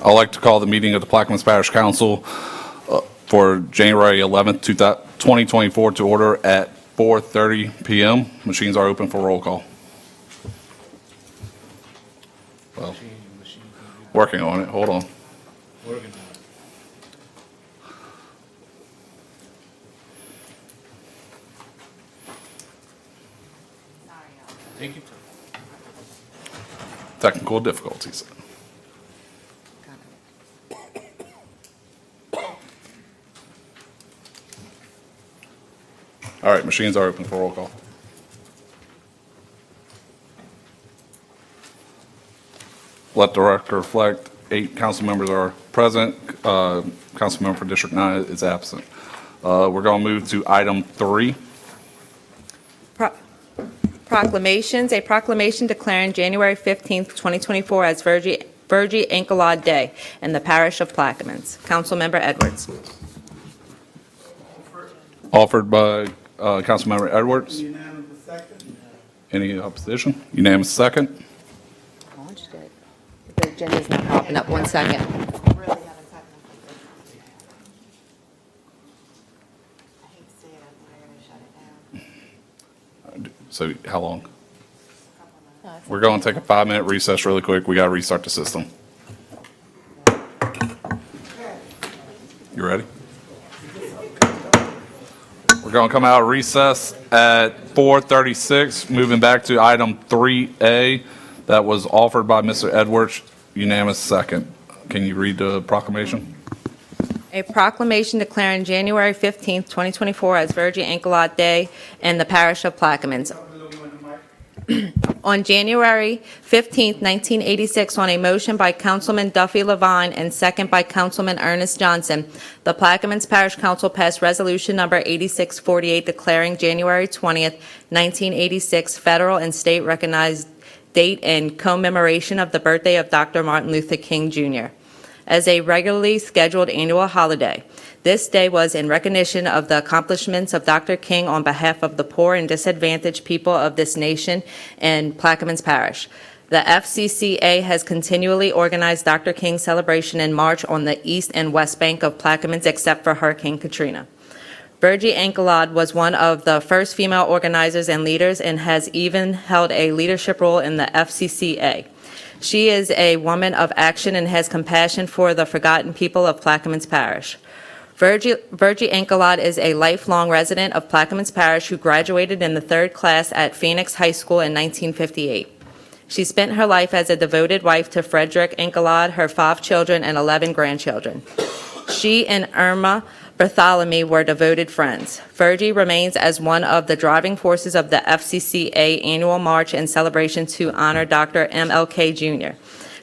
I'd like to call the meeting of the Plaquemines Parish Council for January 11th, 2024 to order at 4:30 p.m. Machines are open for roll call. Well, working on it. Hold on. Thank you. Technical difficulties. All right, machines are open for roll call. Let the record reflect 8 council members are present. Council member for District 9 is absent. We're going to move to item 3. Proclamations. A proclamation declaring January 15th, 2024 as Virgie Ankelod Day in the parish of Plaquemines. Councilmember Edwards. Offered by Councilmember Edwards. Unanimous second. Any opposition? Unanimous second. Launch it. The agenda's not popping up. 1 second. Really haven't talked about this. I hate to say it, I'm going to shut it down. So how long? Couple months. We're going to take a 5-minute recess really quick. We got to restart the system. You ready? We're going to come out of recess at 4:36, moving back to item 3A that was offered by Mr. Edwards. Unanimous second. Can you read the proclamation? A proclamation declaring January 15th, 2024 as Virgie Ankelod Day in the parish of Plaquemines. On January 15th, 1986, on a motion by Councilman Duffy Levine and second by Councilman Ernest Johnson, the Plaquemines Parish Council passed Resolution Number 8648 declaring January 20th, 1986 federal and state recognized date in commemoration of the birthday of Dr. Martin Luther King, Jr. as a regularly scheduled annual holiday. This day was in recognition of the accomplishments of Dr. King on behalf of the poor and disadvantaged people of this nation and Plaquemines Parish. The FCCA has continually organized Dr. King's celebration in March on the east and west bank of Plaquemines except for Hurricane Katrina. Virgie Ankelod was one of the first female organizers and leaders and has even held a leadership role in the FCCA. She is a woman of action and has compassion for the forgotten people of Plaquemines Parish. Virgie Ankelod is a lifelong resident of Plaquemines Parish who graduated in the 3rd class at Phoenix High School in 1958. She spent her life as a devoted wife to Frederick Ankelod, her 5 children, and 11 grandchildren. She and Irma Bartholomew were devoted friends. Virgie remains as one of the driving forces of the FCCA annual march and celebration to honor Dr. MLK Jr.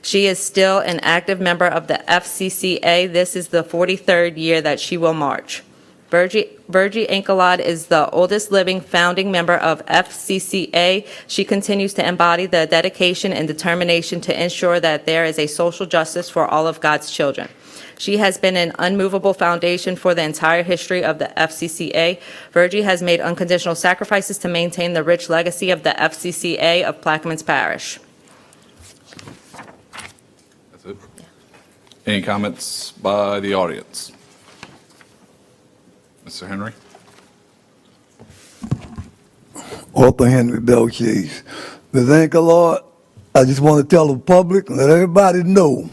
She is still an active member of the FCCA. This is the 43rd year that she will march. Virgie Ankelod is the oldest living founding member of FCCA. She continues to embody the dedication and determination to ensure that there is a social justice for all of God's children. She has been an unmovable foundation for the entire history of the FCCA. Virgie has made unconditional sacrifices to maintain the rich legacy of the FCCA of Plaquemines Parish. That's it. Any comments by the audience? Mr. Henry? Arthur Henry Belchase. Ms. Ankelod, I just want to tell the public and let everybody know,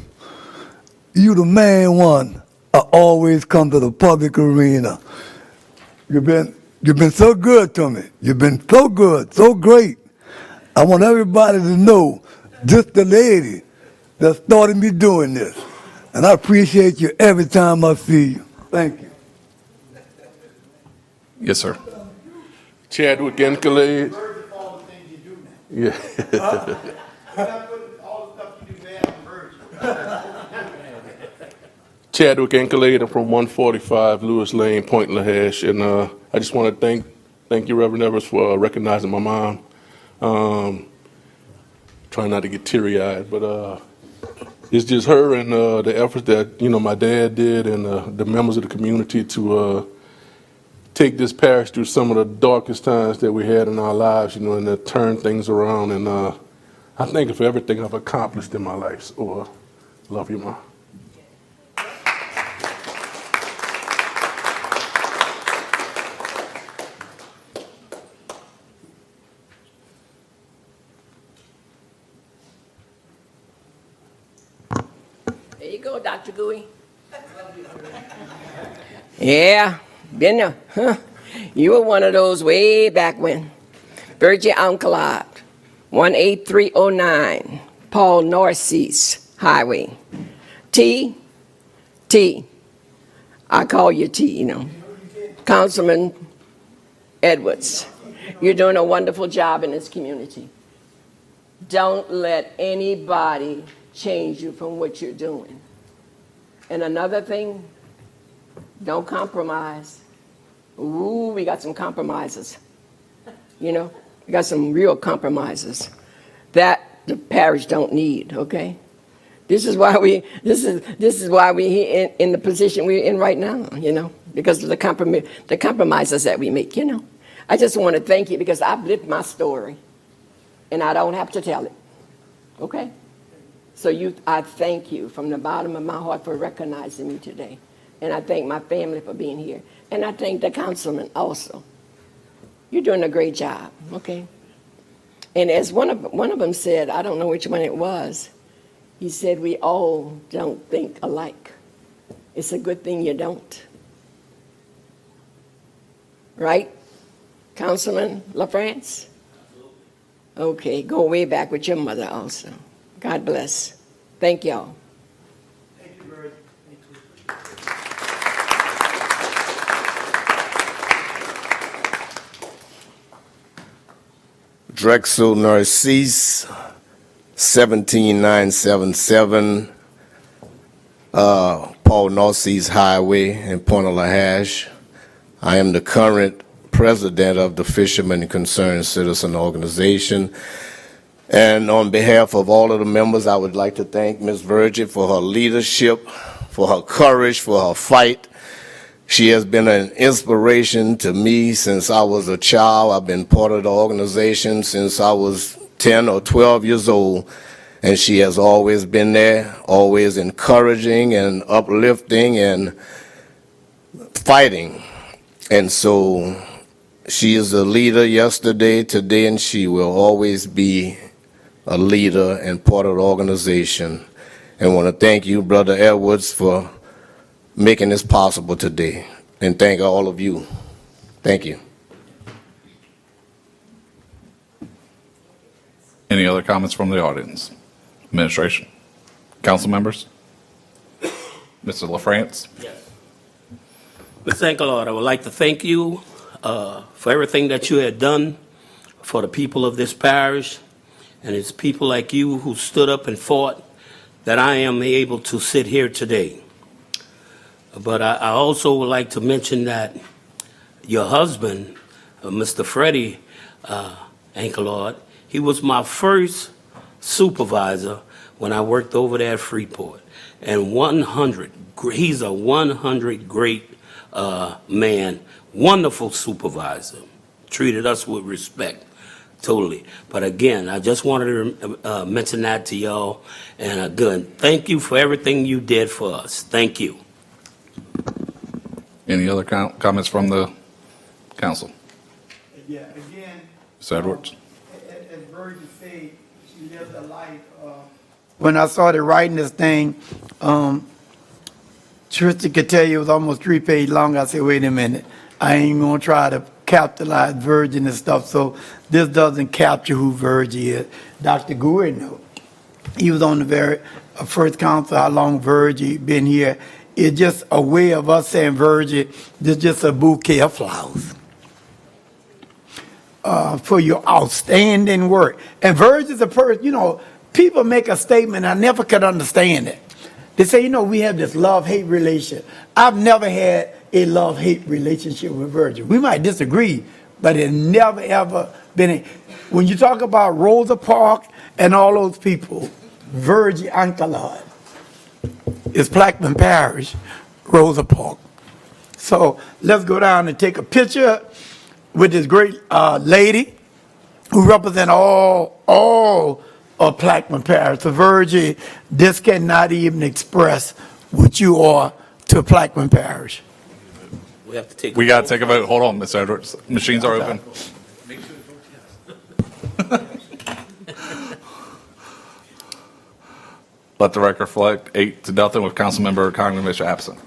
you the main one. I always come to the public arena. You've been so good to me. You've been so good, so great. I want everybody to know, just the lady that started me doing this. And I appreciate you every time I see you. Thank you. Yes, sir. Chadwick Ankelod. All the things you do now. Yeah. Stop putting all the stuff you do bad on Virgil. Chadwick Ankelod. I'm from 145 Lewis Lane, Point Lahash, and I just want to thank you, Reverend Evers, for recognizing my mom. Trying not to get teary-eyed, but it's just her and the efforts that my dad did and the members of the community to take this parish through some of the darkest times that we had in our lives, and to turn things around. And I thank you for everything I've accomplished in my life. So, love you, Mom. There you go, Dr. Gooey. Yeah, been there. Huh? You were one of those way back when. Virgin Enclave, 18309, Paul Narcisse Highway. T, I call you T, you know. Councilman Edwards, you're doing a wonderful job in this community. Don't let anybody change you from what you're doing. And another thing, don't compromise. Ooh, we got some compromises. You know, we got some real compromises that the parish don't need, okay? This is why we in the position we're in right now, you know, because of the compromises that we make, you know. I just want to thank you because I've lived my story and I don't have to tell it. Okay? So I thank you from the bottom of my heart for recognizing me today. And I thank my family for being here. And I thank the councilman also. You're doing a great job, okay? And as one of them said, I don't know which one it was, he said, we all don't think alike. It's a good thing you don't. Right? Councilman LaFrance? Okay, go way back with your mother also. God bless. Thank y'all. Thank you, Virgil. Drexel Narcisse, 17977, Paul Narcisse Highway in Point Lahash. I am the current president of the Fishermen Concerned Citizen Organization. And on behalf of all of the members, I would like to thank Ms. Virgil for her leadership, for her courage, for her fight. She has been an inspiration to me since I was a child. I've been part of the organization since I was 10 or 12 years old, and she has always been there, always encouraging and uplifting and fighting. And so she is a leader yesterday, today, and she will always be a leader and part of the organization. And I want to thank you, Brother Edwards, for making this possible today. And thank all of you. Thank you. Any other comments from the audience? Administration? Council members? Mr. LaFrance? Ms. Engelhardt, I would like to thank you for everything that you had done for the people of this parish, and it's people like you who stood up and fought that I am able to sit here today. But I also would like to mention that your husband, Mr. Freddie Engelhardt, he was my first supervisor when I worked over there at Freeport. And he's a 100 great man, wonderful supervisor, treated us with respect, totally. But again, I just wanted to mention that to y'all, and again, thank you for everything you did for us. Thank you. Any other comments from the council? Yeah, again, Mr. Edwards? as Virgil said, she lived a life. When I started writing this thing, Tristan could tell you it was almost 3 pages long. I said, wait a minute, I ain't gonna try to capitalize Virgin and stuff, so this doesn't capture who Virgil is. Dr. Goury knows. He was on the very first council, how long Virgil been here. It's just a way of us saying, Virgil, this is just a bouquet of flowers for your outstanding work. And Virgil's a person, you know, people make a statement, I never could understand it. They say, you know, we have this love-hate relationship. I've never had a love-hate relationship with Virgil. We might disagree, but it never, ever been. When you talk about Rosa Parks and all those people, Virgil Enclave is Plaquemine Parish, Rosa Parks. So let's go down and take a picture with this great lady who represents all of Plaquemine Parish. So Virgil, this cannot even express what you are to Plaquemine Parish. We have to take. We got to take a vote. Hold on, Mr. Edwards. Machines are open. Let the record reflect 8-0 with Councilmember Congdon absent.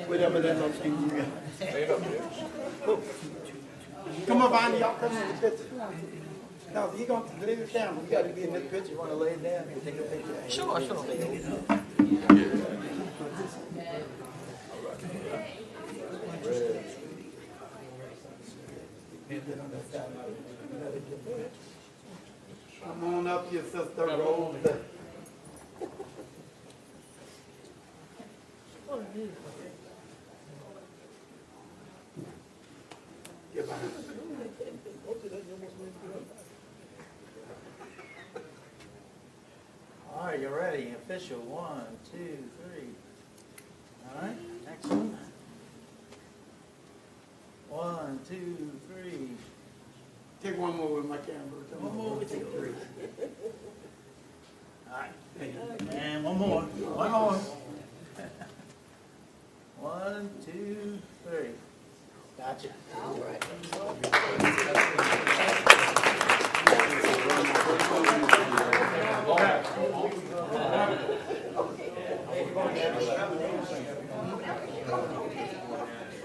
Whatever that little thing you got. Come up behind y'all, come in the picture. No, you gonna leave it down, you gotta be in this picture, you wanna lay it down and take a picture. Sure, sure. Come on up, your sister Rose. All right, you're ready. Official. 1, 2, 3. All right, next one. 1, 2, 3. Take one more with my camera. One more with you. 3. All right, and one more. One more. 1, 2, 3. Gotcha. All right.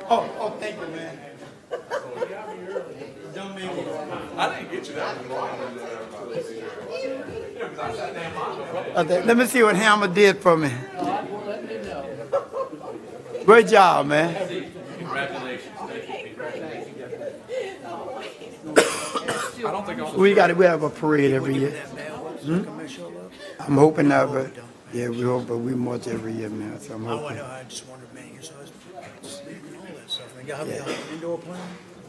Oh, thank you, man. Don't make me. I didn't get you that. Let me see what Hammer did for me. Great job, man. Congratulations. I don't think I was. We have a parade every year. I'm hoping not, but yeah, we hope, but we march every year, man. So I'm hoping. I just wondered, man, you're so sleeping and all that stuff. And you have the indoor plan?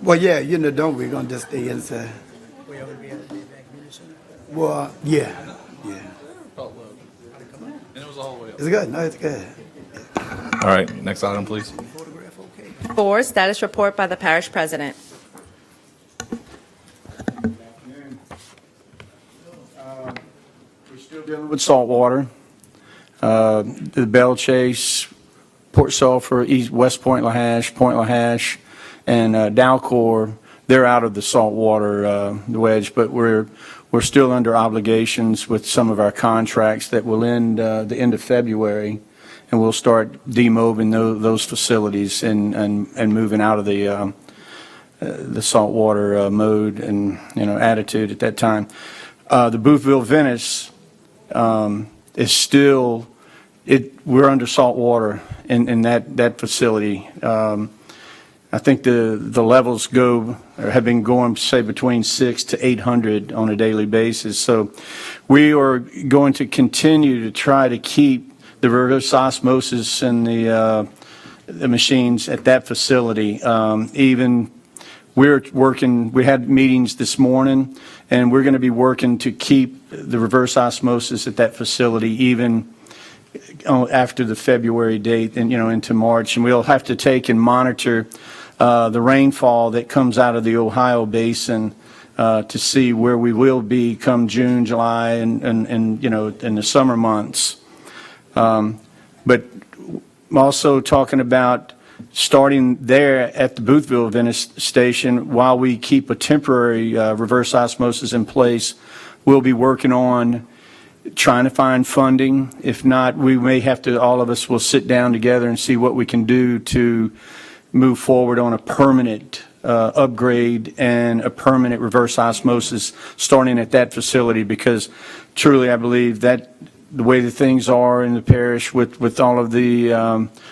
Well, yeah, don't we? We're gonna just stay inside. We're going to be at the Bank Community Center? Well, yeah. And it was all the way up. It's good. No, it's good. All right, next item, please. Photograph okay? 4, status report by the parish president. We're still dealing with saltwater. The Bell Chase, Port Sulphur, East West Point LaHash, and Dalcor, they're out of the saltwater wedge, but we're still under obligations with some of our contracts that will end the end of February, and we'll start demobbing those facilities and moving out of the saltwater mode and attitude at that time. The Boothville Venice is still, we're under salt water in that facility. I think the levels have been going, say, between 600 to 800 on a daily basis. So we are going to continue to try to keep the reverse osmosis and the machines at that facility. Even we're working, we had meetings this morning, and we're going to be working to keep the reverse osmosis at that facility even after the February date and, into March. And we'll have to take and monitor the rainfall that comes out of the Ohio Basin to see where we will be come June, July, and in the summer months. But I'm also talking about starting there at the Boothville Venice station while we keep a temporary reverse osmosis in place. We'll be working on trying to find funding. If not, we may have to, all of us will sit down together and see what we can do to move forward on a permanent upgrade and a permanent reverse osmosis starting at that facility, because truly I believe that the way that things are in the parish with all of the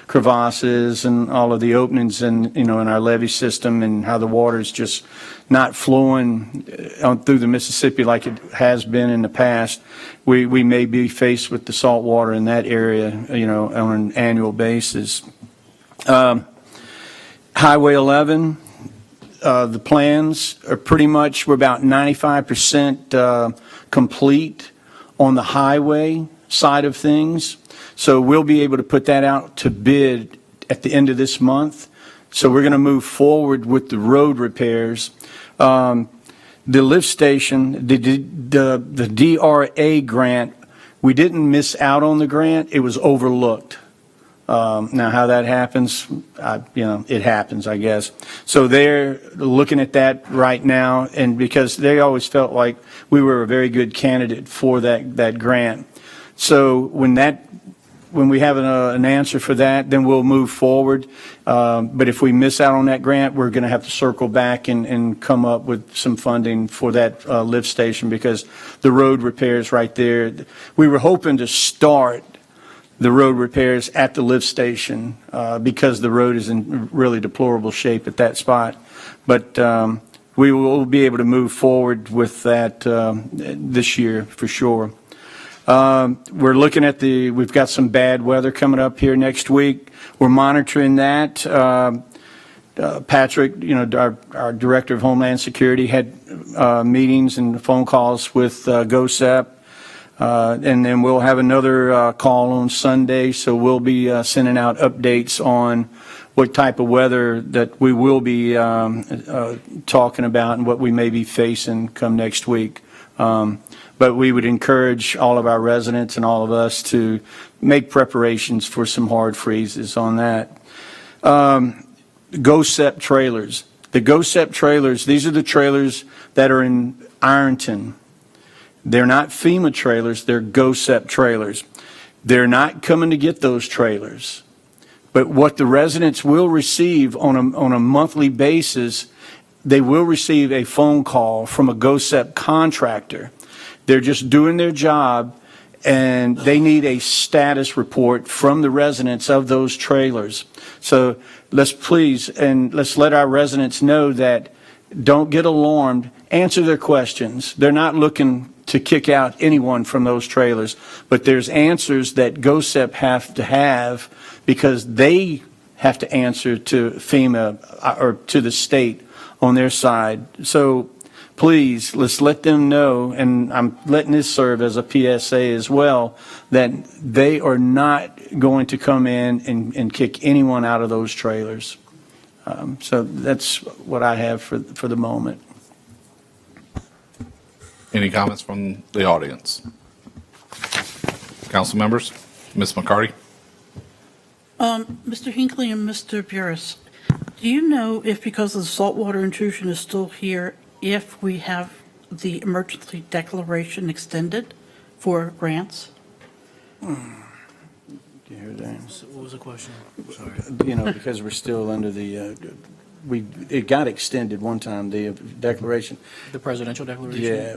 crevasses and all of the openings in our levee system and how the water is just not flowing through the Mississippi like it has been in the past, we may be faced with the salt water in that area, on an annual basis. Highway 11, the plans are pretty much, we're about 95% complete on the highway side of things. So we'll be able to put that out to bid at the end of this month. So we're going to move forward with the road repairs. The lift station, the DRA grant, we didn't miss out on the grant. It was overlooked. Now, how that happens, it happens, I guess. So they're looking at that right now, and because they always felt like we were a very good candidate for that grant. So when we have an answer for that, then we'll move forward. But if we miss out on that grant, we're going to have to circle back and come up with some funding for that lift station, because the road repairs right there, we were hoping to start the road repairs at the lift station because the road is in really deplorable shape at that spot. But we will be able to move forward with that this year for sure. We're looking at we've got some bad weather coming up here next week. We're monitoring that. Patrick, our Director of Homeland Security, had meetings and phone calls with GOSEP. And then we'll have another call on Sunday, so we'll be sending out updates on what type of weather that we will be talking about and what we may be facing come next week. But we would encourage all of our residents and all of us to make preparations for some hard freezes on that. GOSEP trailers. The GOSEP trailers, these are the trailers that are in Ironton. They're not FEMA trailers, they're GOSEP trailers. They're not coming to get those trailers. But what the residents will receive on a monthly basis, they will receive a phone call from a GOSEP contractor. They're just doing their job, and they need a status report from the residents of those trailers. So let's let our residents know that don't get alarmed, answer their questions. They're not looking to kick out anyone from those trailers, but there's answers that GOSEP have to have because they have to answer to FEMA or to the state on their side. So please, let's let them know, and I'm letting this serve as a PSA as well, that they are not going to come in and kick anyone out of those trailers. So that's what I have for the moment. Any comments from the audience? Council members? Ms. McCarty? Mr. Hinckley and Mr. Burris, do you know if, because the saltwater intrusion is still here, if we have the emergency declaration extended for grants? Do you hear that? What was the question? Sorry. Because we're still under it got extended one time, the declaration. The presidential declaration? Yeah.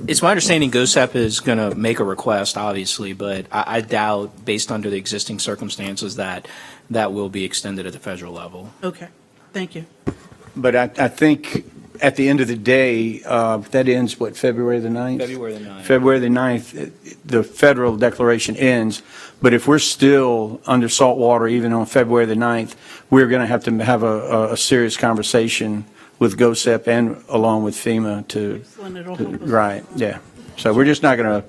It's my understanding GOSEP is going to make a request, obviously, but I doubt, based under the existing circumstances, that will be extended at the federal level. Okay, thank you. But I think at the end of the day, that ends, February the 9th? February the 9th. February the 9th, the federal declaration ends. But if we're still under saltwater even on February the 9th, we're going to have a serious conversation with GOSEP and along with FEMA right, yeah. So we're just not going to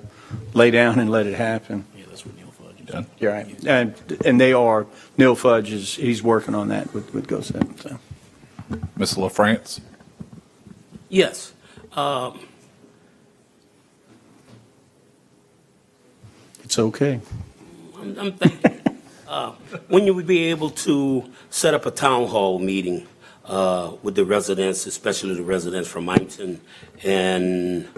lay down and let it happen. Yeah, that's what Neil Fudge Done. You're right. And Neil Fudge he's working on that with GOSEP, so. Ms. LaFrance? Yes. It's okay. I'm thinking, when you would be able to set up a town hall meeting with the residents, especially the residents from Ironton and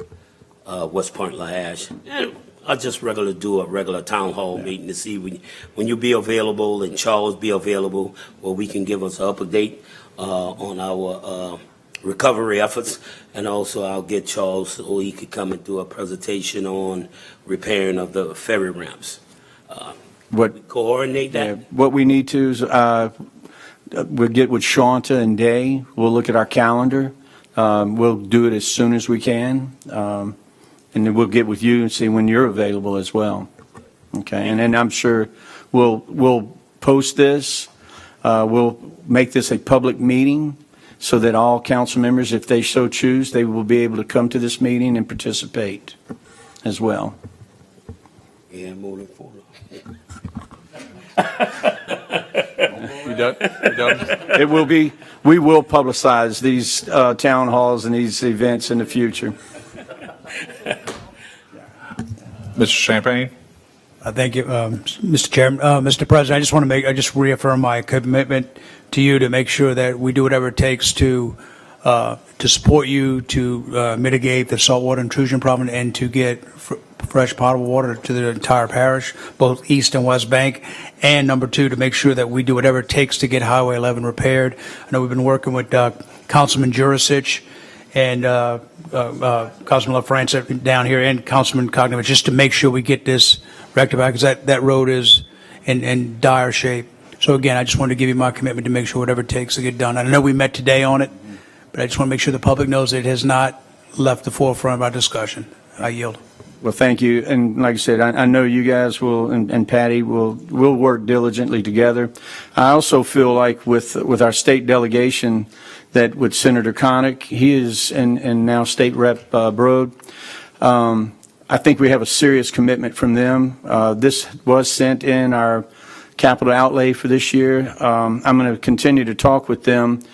West Point LaHash, and I'll just do a regular town hall meeting to see when you be available and Charles be available, where we can give us an update on our recovery efforts, and also I'll get Charles so he could come and do a presentation on repairing of the ferry ramps. Coordinate that. Yeah, what we need to is we'll get with Shanta and Day. We'll look at our calendar. We'll do it as soon as we can, and then we'll get with you and see when you're available as well. Okay, and then I'm sure we'll post this, we'll make this a public meeting so that all council members, if they so choose, they will be able to come to this meeting and participate as well. Yeah, moving forward. You done? You done? It will be, we will publicize these town halls and these events in the future. Mr. Champagne? Thank you, Mr. Chairman. Mr. President, I just reaffirm my commitment to you to make sure that we do whatever it takes to support you, to mitigate the saltwater intrusion problem and to get fresh potable water to the entire parish, both East and West Bank. And number two, to make sure that we do whatever it takes to get Highway 11 repaired. I know we've been working with Councilman Jurasich and Councilman LaFrance down here and Councilman Cognovich just to make sure we get this rectified because that road is in dire shape. So again, I just wanted to give you my commitment to make sure whatever it takes to get done. I know we met today on it, but I just want to make sure the public knows that it has not left the forefront of our discussion. I yield. Well, thank you. And like I said, I know you guys will, and Patty will work diligently together. I also feel like with our state delegation that with Senator Connick, he is, and now State Rep Broad, I think we have a serious commitment from them. This was sent in our capital outlay for this year. I'm going to continue to talk with them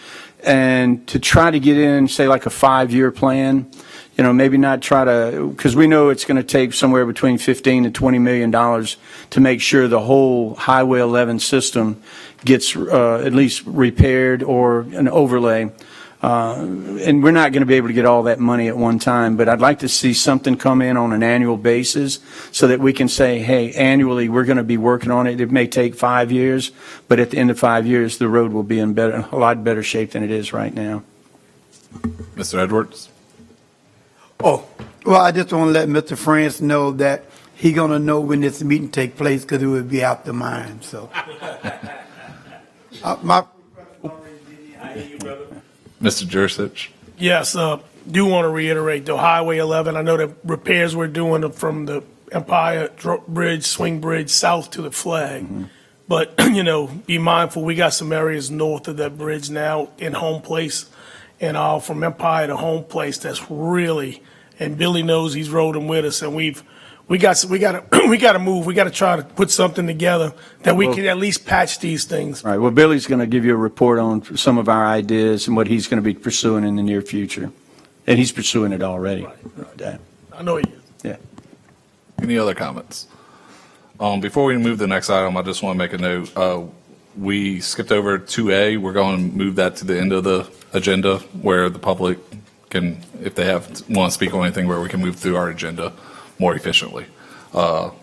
and to try to get in, say, like a 5-year plan. You know, maybe not try to, because we know it's going to take somewhere between $15 and $20 million to make sure the whole Highway 11 system gets at least repaired or an overlay. And we're not going to be able to get all that money at one time, but I'd like to see something come in on an annual basis so that we can say, hey, annually we're going to be working on it. It may take 5 years, but at the end of 5 years, the road will be in a lot better shape than it is right now. Mr. Edwards? Oh, well, I just want to let Mr. France know that he going to know when this meeting take place because it will be after mine, so. Mr. Jurasich? Yes, do want to reiterate, though, Highway 11, I know the repairs we're doing from the Empire Bridge, Swing Bridge, south to the flag. Mm-hmm. But, you know, be mindful, we got some areas north of that bridge now in Home Place. And from Empire to Home Place, that's really, and Billy knows he's rode them with us, and we got to move. We got to try to put something together that we can at least patch these things. All right. Well, Billy's going to give you a report on some of our ideas and what he's going to be pursuing in the near future. And he's pursuing it already. Right. I know he is. Yeah. Any other comments? Before we move to the next item, I just want to make a note. We skipped over 2A. We're going to move that to the end of the agenda where the public can, if they want to speak on anything, where we can move through our agenda more efficiently.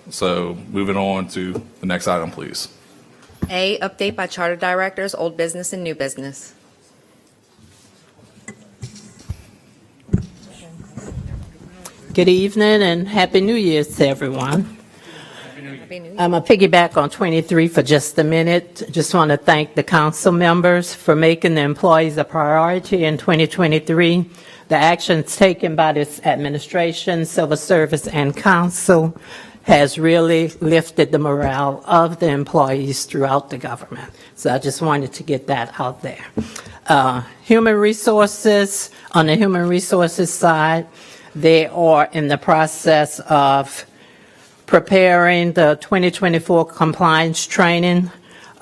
So moving on to the next item, please. A, update by charter directors, old business and new business. Good evening and Happy New Year's to everyone. Happy New Year. I'm going to piggyback on 23 for just a minute. Just want to thank the council members for making the employees a priority in 2023. The actions taken by this administration, civil service, and council has really lifted the morale of the employees throughout the government. So I just wanted to get that out there. Human resources, on the human resources side, they are in the process of preparing the 2024 compliance training,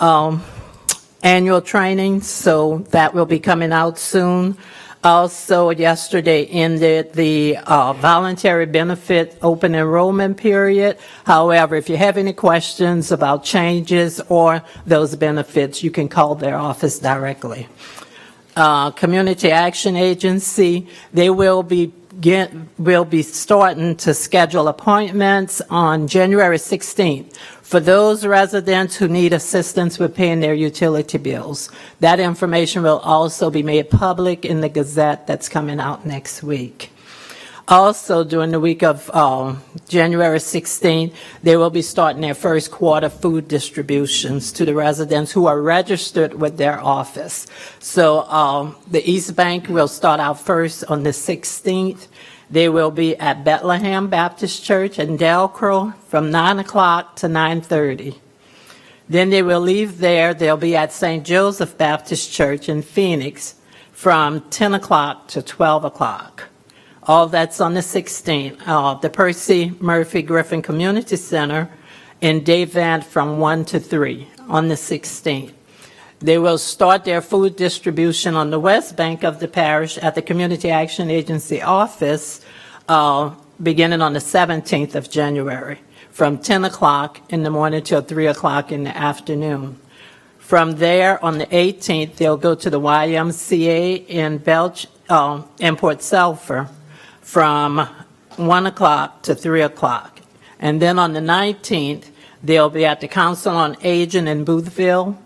annual training, so that will be coming out soon. Also, yesterday ended the voluntary benefit open enrollment period. However, if you have any questions about changes or those benefits, you can call their office directly. Community Action Agency, they will be starting to schedule appointments on January 16th for those residents who need assistance with paying their utility bills. That information will also be made public in the Gazette that's coming out next week. Also, during the week of January 16th, they will be starting their first quarter food distributions to the residents who are registered with their office. So the East Bank will start out first on the 16th. They will be at Bethlehem Baptist Church in Delcro from 9 o'clock to 9:30. Then they will leave there. They'll be at St. Joseph Baptist Church in Phoenix from 10 o'clock to 12 o'clock. All that's on the 16th. The Percy Murphy Griffin Community Center in Davant from 1 to 3 on the 16th. They will start their food distribution on the west bank of the parish at the Community Action Agency office beginning on the 17th of January from 10 o'clock in the morning till 3 o'clock in the afternoon. From there, on the 18th, they'll go to the YMCA in Port Sulphur from 1 o'clock to 3 o'clock. And then on the 19th, they'll be at the Council on Aging in Boothville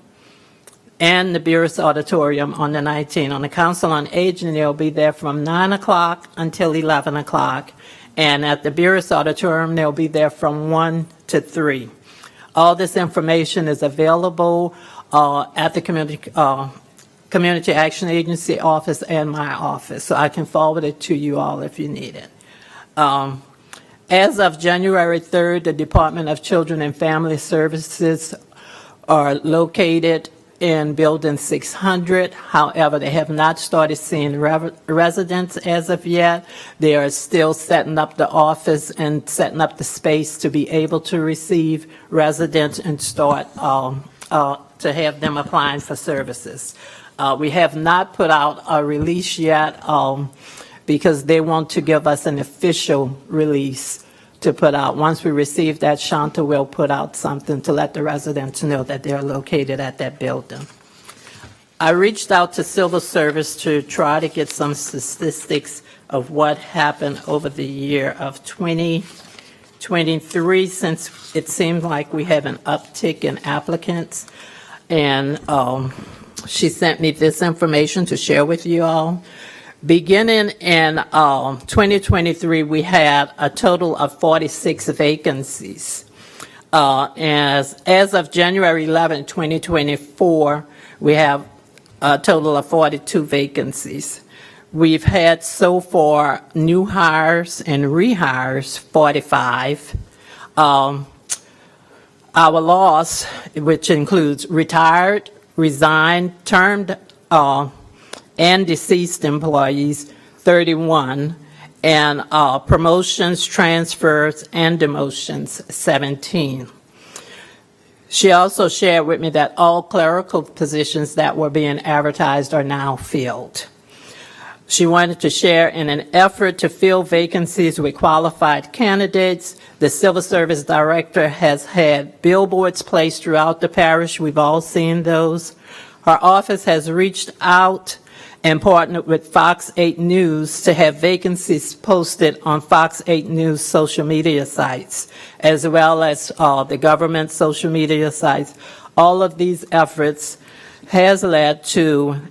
and the Burris Auditorium on the 19th. On the Council on Aging, they'll be there from 9 o'clock until 11 o'clock. And at the Burris Auditorium, they'll be there from 1 to 3. All this information is available at the Community Action Agency office and my office, so I can forward it to you all if you need it. As of January 3rd, the Department of Children and Family Services are located in Building 600. However, they have not started seeing residents as of yet. They are still setting up the office and setting up the space to be able to receive residents and start to have them applying for services. We have not put out a release yet because they want to give us an official release to put out. Once we receive that, Shanta will put out something to let the residents know that they're located at that building. I reached out to Civil Service to try to get some statistics of what happened over the year of 2023, since it seems like we have an uptick in applicants. And she sent me this information to share with you all. Beginning in 2023, we had a total of 46 vacancies. As of January 11, 2024, we have a total of 42 vacancies. We've had so far new hires and rehires, 45. Our loss, which includes retired, resigned, termed, and deceased employees, 31, and promotions, transfers, and demotions, 17. She also shared with me that all clerical positions that were being advertised are now filled. She wanted to share, in an effort to fill vacancies with qualified candidates, the Civil Service Director has had billboards placed throughout the parish. We've all seen those. Her office has reached out and partnered with Fox 8 News to have vacancies posted on Fox 8 News social media sites, as well as the government social media sites. All of these efforts has led to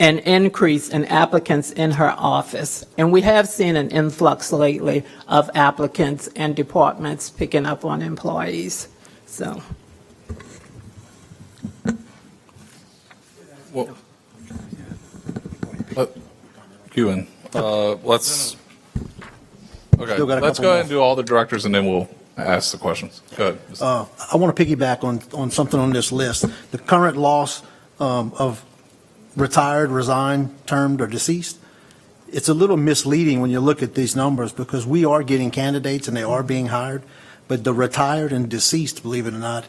an increase in applicants in her office. And we have seen an influx lately of applicants and departments picking up on employees. So. Well, Ewan, let's go ahead and do all the directors and then we'll ask the questions. Go ahead. I want to piggyback on something on this list. The current loss of retired, resigned, termed, or deceased, it's a little misleading when you look at these numbers because we are getting candidates and they are being hired, but the retired and deceased, believe it or not,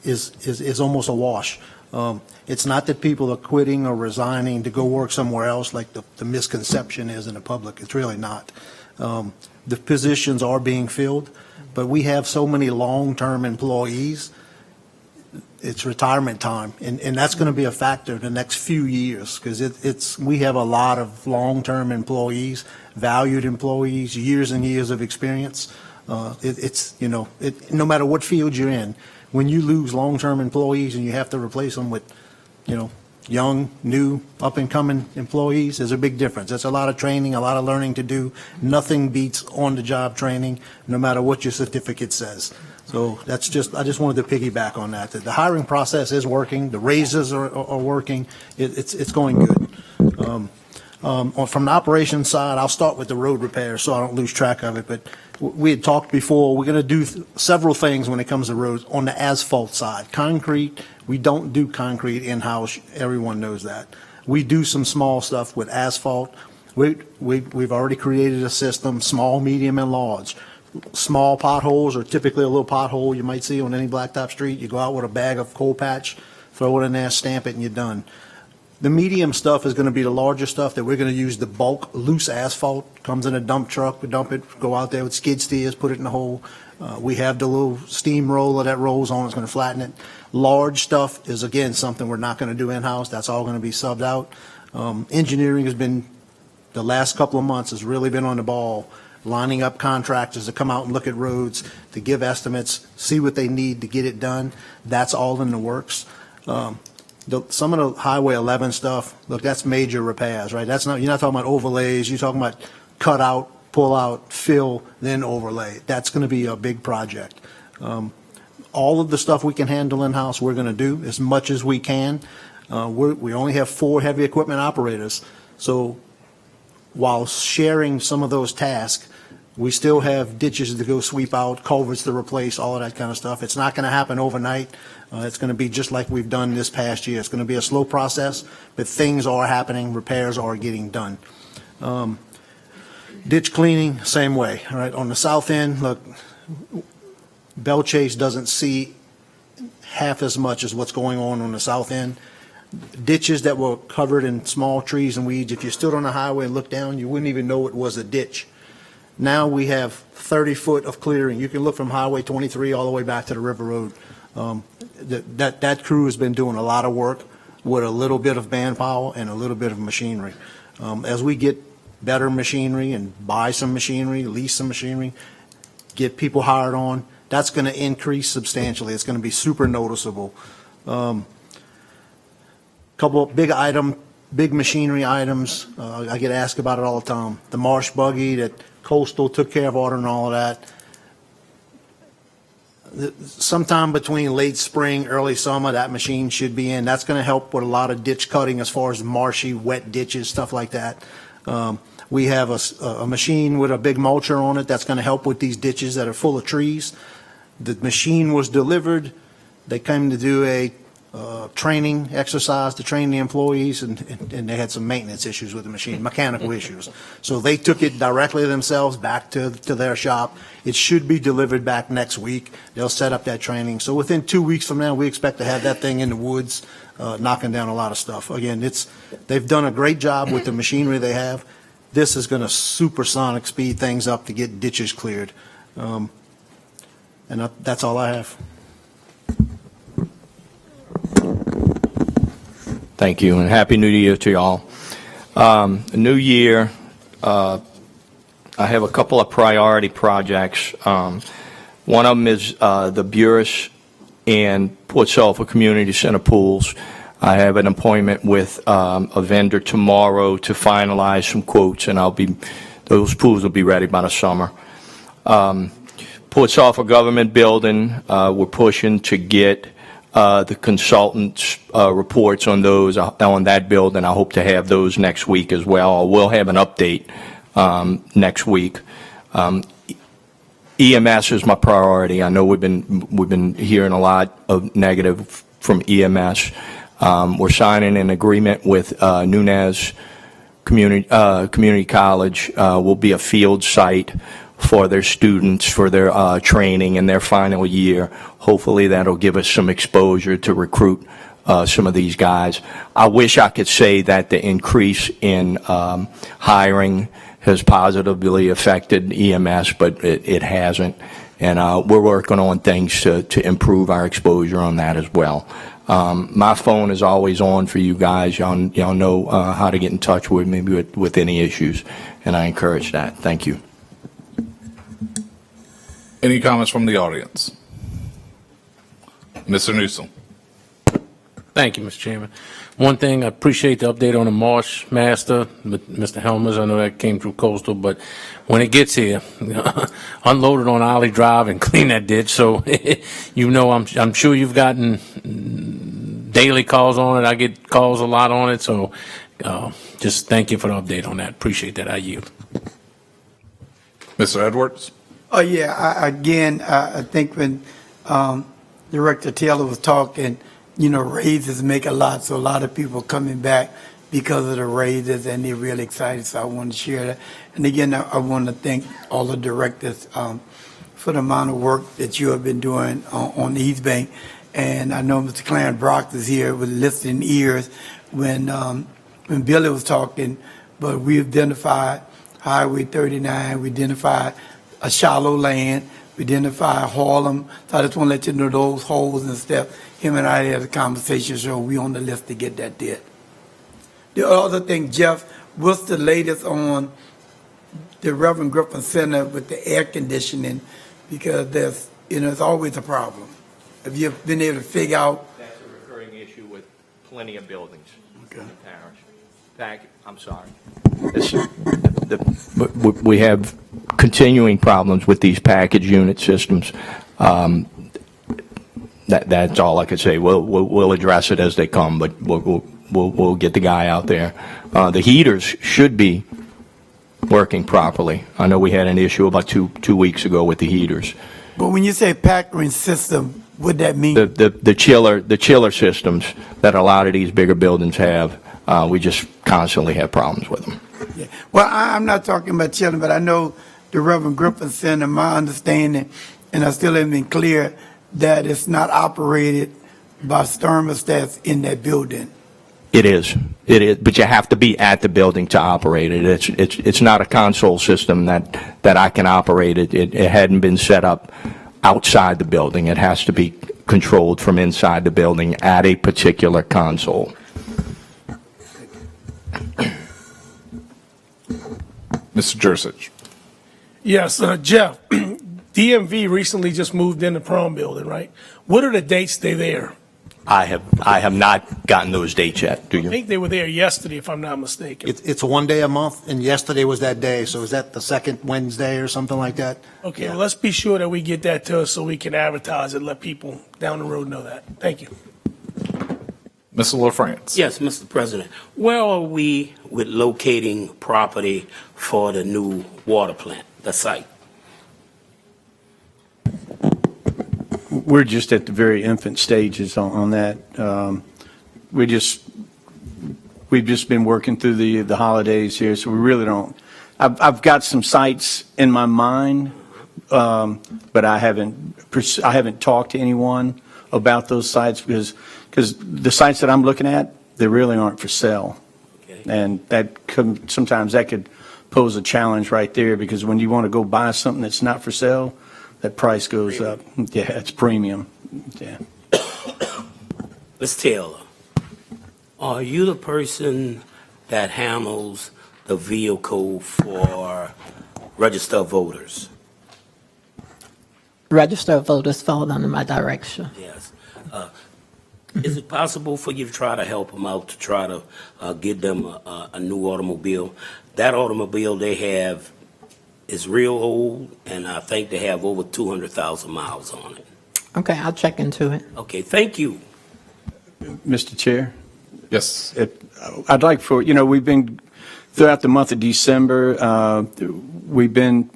is almost a wash. It's not that people are quitting or resigning to go work somewhere else like the misconception is in the public. It's really not. The positions are being filled, but we have so many long-term employees. It's retirement time, and that's going to be a factor in the next few years because we have a lot of long-term employees, valued employees, years and years of experience. No matter what field you're in, when you lose long-term employees and you have to replace them with, young, new, up-and-coming employees, there's a big difference. That's a lot of training, a lot of learning to do. Nothing beats on-the-job training, no matter what your certificate says. So I just wanted to piggyback on that. The hiring process is working. The raises are working. It's going good. From the operations side, I'll start with the road repair so I don't lose track of it, but we had talked before, we're going to do several things when it comes to roads. On the asphalt side, concrete, we don't do concrete in-house, everyone knows that. We do some small stuff with asphalt. We've already created a system, small, medium, and large. Small potholes are typically a little pothole you might see on any blacktop street. You go out with a bag of coal patch, throw it in there, stamp it, and you're done. The medium stuff is going to be the larger stuff that we're going to use the bulk loose asphalt. Comes in a dump truck, we dump it, go out there with skid steers, put it in the hole. We have the little steamroller that rolls on, it's going to flatten it. Large stuff is, again, something we're not going to do in-house. That's all going to be subbed out. Engineering has been, the last couple of months, has really been on the ball, lining up contractors to come out and look at roads, to give estimates, see what they need to get it done. That's all in the works. Some of the Highway 11 stuff, look, that's major repairs, right? That's not, you're not talking about overlays, you're talking about cut out, pull out, fill, then overlay. That's going to be a big project. All of the stuff we can handle in-house, we're going to do as much as we can. We only have 4 heavy equipment operators, so while sharing some of those tasks, we still have ditches to go sweep out, culverts to replace, all of that kind of stuff. It's not going to happen overnight. It's going to be just like we've done this past year. It's going to be a slow process, but things are happening, repairs are getting done. Ditch cleaning, same way. All right, on the south end, look, Bell Chase doesn't see half as much as what's going on the south end. Ditches that were covered in small trees and weeds, if you stood on the highway and looked down, you wouldn't even know it was a ditch. Now we have 30 foot of clearing. You can look from Highway 23 all the way back to the River Road. That crew has been doing a lot of work with a little bit of manpower and a little bit of machinery. As we get better machinery and buy some machinery, lease some machinery, get people hired on, that's going to increase substantially. It's going to be super noticeable. Couple of big machinery items. I get asked about it all the time. The marsh buggy that Coastal took care of ordering all of that. Sometime between late spring, early summer, that machine should be in. That's going to help with a lot of ditch cutting as far as marshy, wet ditches, stuff like that. We have a machine with a big mulcher on it that's going to help with these ditches that are full of trees. The machine was delivered. They came to do a training exercise to train the employees, and they had some maintenance issues with the machine, mechanical issues. So they took it directly themselves back to their shop. It should be delivered back next week. They'll set up that training. So within 2 weeks from now, we expect to have that thing in the woods, knocking down a lot of stuff. Again, they've done a great job with the machinery they have. This is going to supersonic speed things up to get ditches cleared. And that's all I have. Thank you, and Happy New Year to y'all. New Year, I have a couple of priority projects. One of them is the Burris and Port Sulphur Community Center pools. I have an appointment with a vendor tomorrow to finalize some quotes, and those pools will be ready by the summer. Port Sulphur Government Building, we're pushing to get the consultants' reports on that building. I hope to have those next week as well. We'll have an update next week. EMS is my priority. I know we've been hearing a lot of negative from EMS. We're signing an agreement with Nunez Community College. Will be a field site for their students, for their training in their final year. Hopefully that'll give us some exposure to recruit some of these guys. I wish I could say that the increase in hiring has positively affected EMS, but it hasn't. And we're working on things to improve our exposure on that as well. My phone is always on for you guys. Y'all know how to get in touch with me with any issues, and I encourage that. Thank you. Any comments from the audience? Mr. Newsom. Thank you, Mr. Chairman. One thing, I appreciate the update on the Marsh Master, Mr. Helmers. I know that came through Coastal, but when it gets here, unload it on Ollie Drive and clean that ditch. So, I'm sure you've gotten daily calls on it. I get calls a lot on it. So, Just thank you for the update on that. Appreciate that. I yield. Mr. Edwards? Oh, yeah, I think when Director Taylor was talking, raises make a lot, so a lot of people coming back because of the raises, and they're really excited, so I want to share that. And again, I want to thank all the directors for the amount of work that you have been doing on East Bank. And I know Mr. Clarence Brock is here with listening ears when Billy was talking, but we identified Highway 39, we identified a shallow land, we identified Harlem. So I just want to let you know those holes and stuff. Him and I had a conversation, so we on the list to get that did. The other thing, Jeff, what's the latest on the Reverend Griffin Center with the air conditioning? Because there's, it's always a problem. Have you been able to figure out? That's a recurring issue with plenty of buildings in the parish. I'm sorry. We have continuing problems with these package unit systems. That's all I could say. We'll address it as they come, but we'll get the guy out there. The heaters should be working properly. I know we had an issue about two weeks ago with the heaters. But when you say packaging system, what that mean? The chiller systems that a lot of these bigger buildings have, we just constantly have problems with them. Yeah. Well, I'm not talking about children, but I know the Reverend Griffin Center, my understanding, and I still haven't been clear, that it's not operated by thermostats in that building. It is, but you have to be at the building to operate it. It's not a console system that I can operate it. It hadn't been set up outside the building. It has to be controlled from inside the building at a particular console. Mr. Jersich? Yes, Jeff, DMV recently just moved in the prom building, right? What are the dates they're there? I have not gotten those dates yet. Do I you? think they were there yesterday, if I'm not mistaken. It's one day a month, and yesterday was that day, so is that the second Wednesday or something like that? Okay, well, let's be sure that we get that to us so we can advertise it, let people down the road know that. Thank you. Mr. LaFrance? Yes, Mr. President. Where are we with locating property for the new water plant, the site? We're just at the very infant stages on that. We've just been working through the holidays here, so we really don't. I've got some sites in my mind, but I haven't talked to anyone about those sites because the sites that I'm looking at, they really aren't for sale. Okay. And sometimes that could pose a challenge right there, because when you want to go buy something that's not for sale, that price goes up. Yeah, it's premium. Yeah. Ms. Taylor, are you the person that handles the vehicle for registered voters? Registered voters fall under my direction. Yes. Is it possible for you to try to help them out, to try to get them a new automobile? That automobile they have is real old, and I think they have over 200,000 miles on it. Okay, I'll check into it. Okay, thank you. Mr. Chair? Yes. I'd like we've been, throughout the month of December, we've been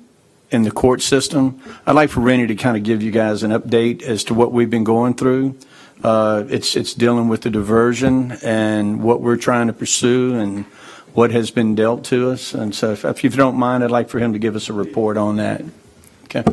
in the court system. I'd like for Rennie to kind of give you guys an update as to what we've been going through. It's dealing with the diversion and what we're trying to pursue and what has been dealt to us. And so if you don't mind, I'd like for him to give us a report on that. Okay.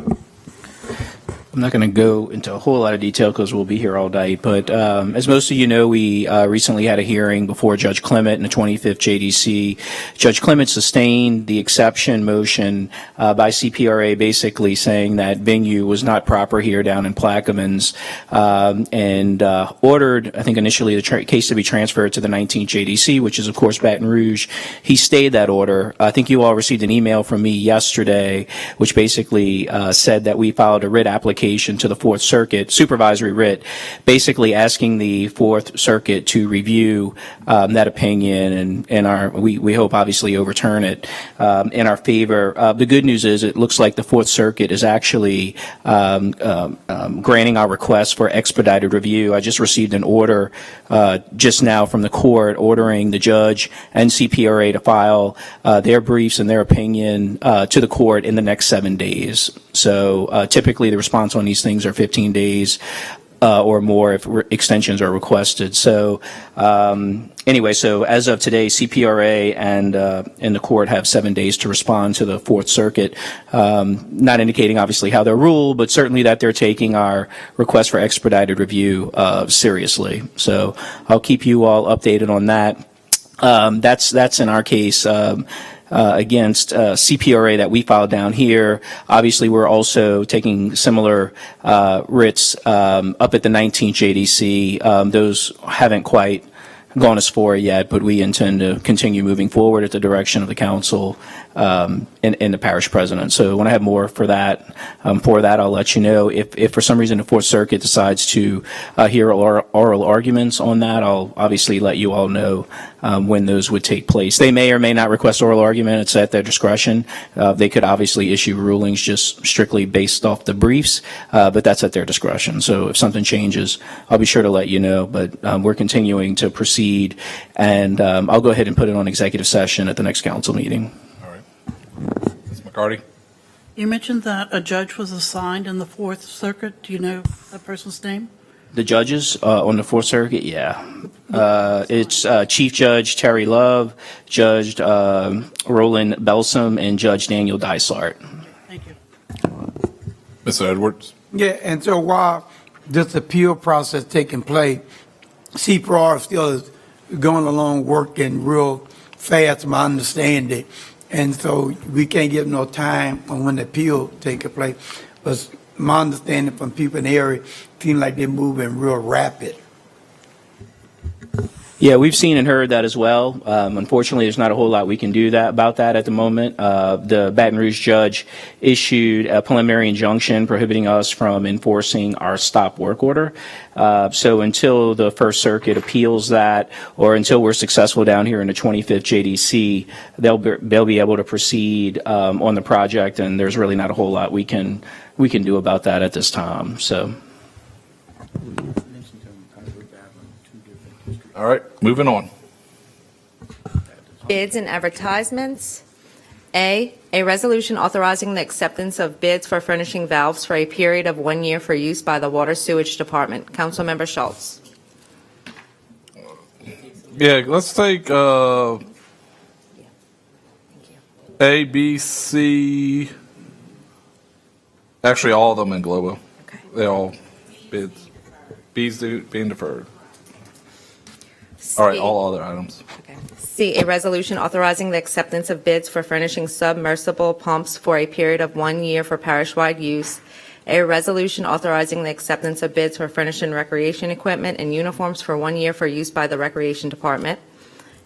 I'm not going to go into a whole lot of detail because we'll be here all day, but as most of you know, we recently had a hearing before Judge Clement in the 25th JDC. Judge Clement sustained the exception motion by CPRA, basically saying that venue was not proper here down in Plaquemines, and ordered, I think initially the case to be transferred to the 19th JDC, which is of course Baton Rouge. He stayed that order. I think you all received an email from me yesterday, which basically said that we filed a writ application application to the Fourth Circuit, supervisory writ, basically asking the Fourth Circuit to review that opinion and we hope obviously overturn it in our favor. The good news is it looks like the Fourth Circuit is actually granting our request for expedited review. I just received an order just now from the court ordering the judge and CPRA to file their briefs and their opinion to the court in the next 7 days. So typically the response on these things are 15 days or more if extensions are requested. So anyway, so as of today, CPRA and the court have 7 days to respond to the Fourth Circuit, not indicating obviously how they'll rule, but certainly that they're taking our request for expedited review seriously. So I'll keep you all updated on that. That's in our case against CPRA that we filed down here. Obviously, we're also taking similar writs up at the 19th JDC. Those haven't quite gone as far yet, but we intend to continue moving forward at the direction of the council and the parish president. So when I have more for that, I'll let you know. If for some reason the Fourth Circuit decides to hear oral arguments on that, I'll obviously let you all know when those would take place. They may or may not request oral argument. It's at their discretion. They could obviously issue rulings just strictly based off the briefs, but that's at their discretion. So if something changes, I'll be sure to let you know. But we're continuing to proceed, and I'll go ahead and put it on executive session at the next council meeting. Ms. McCarty? You mentioned that a judge was assigned in the Fourth Circuit. Do you know that person's name? The judges on the Fourth Circuit, yeah. It's Chief Judge Terry Love, Judge Roland Belsom, and Judge Daniel Dysart. Thank you. Mr. Edwards? Yeah, and so while this appeal process taking place, CPR still is going along working real fast, my understanding. And so we can't give no time on when the appeal taking place. But my understanding from people in the area, seems like they're moving real rapid. Yeah, we've seen and heard that as well. Unfortunately, there's not a whole lot we can do about that at the moment. The Baton Rouge judge issued a preliminary injunction prohibiting us from enforcing our stop work order. So until the First Circuit appeals that, or until we're successful down here in the 25th JDC, they'll be able to proceed on the project, and there's really not a whole lot we can do about that at this time. So. All right, moving on. Bids and advertisements. A resolution authorizing the acceptance of bids for furnishing valves for a period of 1 year for use by the Water Sewage Department. Councilmember Schultz. Yeah, let's take A, B, C, actually all of them in Globo. Okay. They all bids. B's being deferred. All right, all other items. C, a resolution authorizing the acceptance of bids for furnishing submersible pumps for a period of 1 year for parish-wide use. A resolution authorizing the acceptance of bids for furnishing recreation equipment and uniforms for 1 year for use by the Recreation Department.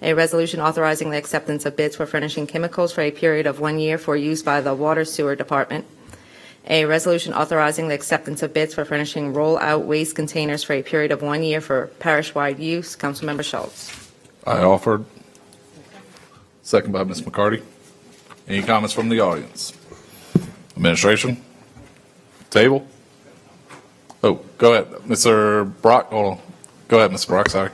A resolution authorizing the acceptance of bids for furnishing chemicals for a period of 1 year for use by the Water Sewer Department. A resolution authorizing the acceptance of bids for furnishing roll-out waste containers for a period of 1 year for parish-wide use. Councilmember Schultz. I offered. Second by Ms. McCarty. Any comments from the audience? Administration? Table? Oh, go ahead. Mr. Brock, hold on. Go ahead, Mr. Brock, sorry.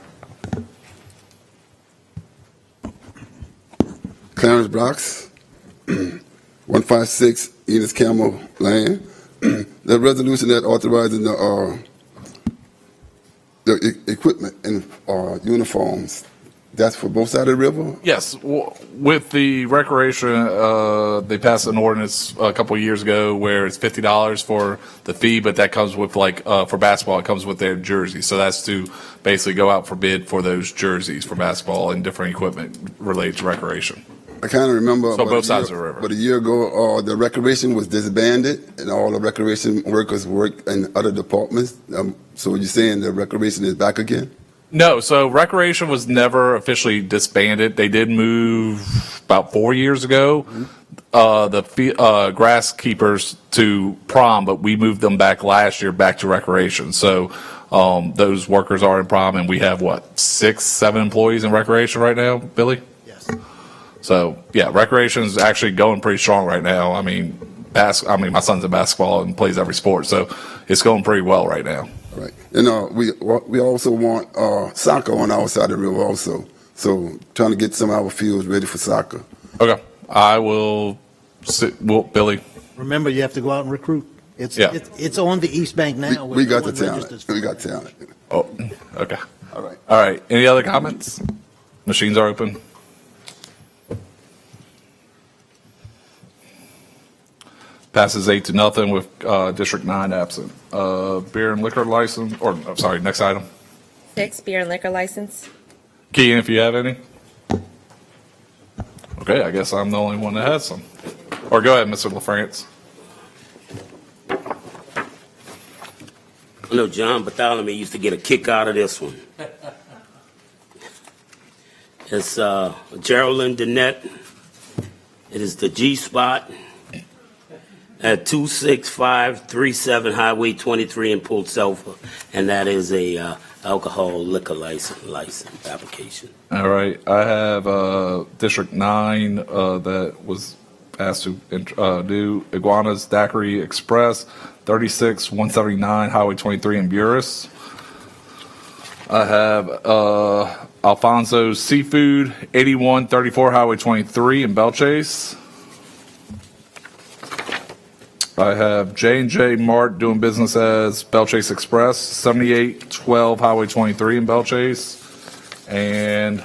Clarence Brooks, 156 Enos Camel Lane. The resolution that authorizing the equipment and uniforms, that's for both sides of the river? Yes, with the recreation, they passed an ordinance a couple of years ago where it's $50 for the fee, but that comes with for basketball, it comes with their jersey. So that's to basically go out for bid for those jerseys for basketball and different equipment related to recreation. I kind of remember. So both sides of the river. But a year ago, the recreation was disbanded, and all the recreation workers work in other departments. So you're saying the recreation is back again? No, so recreation was never officially disbanded. They did move about 4 years ago. grass keepers to prom, but we moved them back last year back to recreation. So those workers are in prom, and we have, what, 6, 7 employees in recreation right now, Billy? Yes. So, yeah, recreation is actually going pretty strong right now. I mean, my son's in basketball and plays every sport, so it's going pretty well right now. All right. And we also want soccer on our side of the river also. So trying to get some of our fields ready for soccer. Okay. I will Billy. Remember, you have to go out and recruit. It's on the East Bank now. We got the Everyone talent. registers. We got talent. Oh, okay. All right. All right. Any other comments? Machines are open. Passes 8-0 with District 9 absent. Beer and liquor license, or I'm sorry, next item. 6, beer and liquor license. Keegan, if you have any. Okay, I guess I'm the only one that has some. Or go ahead, Mr. LaFrance. I know John Bartholomew used to get a kick out of this one. It's Geraldine Danette. It is the G spot at 26537 Highway 23 in Port Sulphur, and that is a alcohol liquor license application. All right, I have District 9 that was asked to do Iguanas Daiquiri Express, 36179 Highway 23 in Buras. I have Alfonso's Seafood, 8134 Highway 23 in Belchase. I have J&J Mart doing business as Belchase Express, 7812 Highway 23 in Belchase. And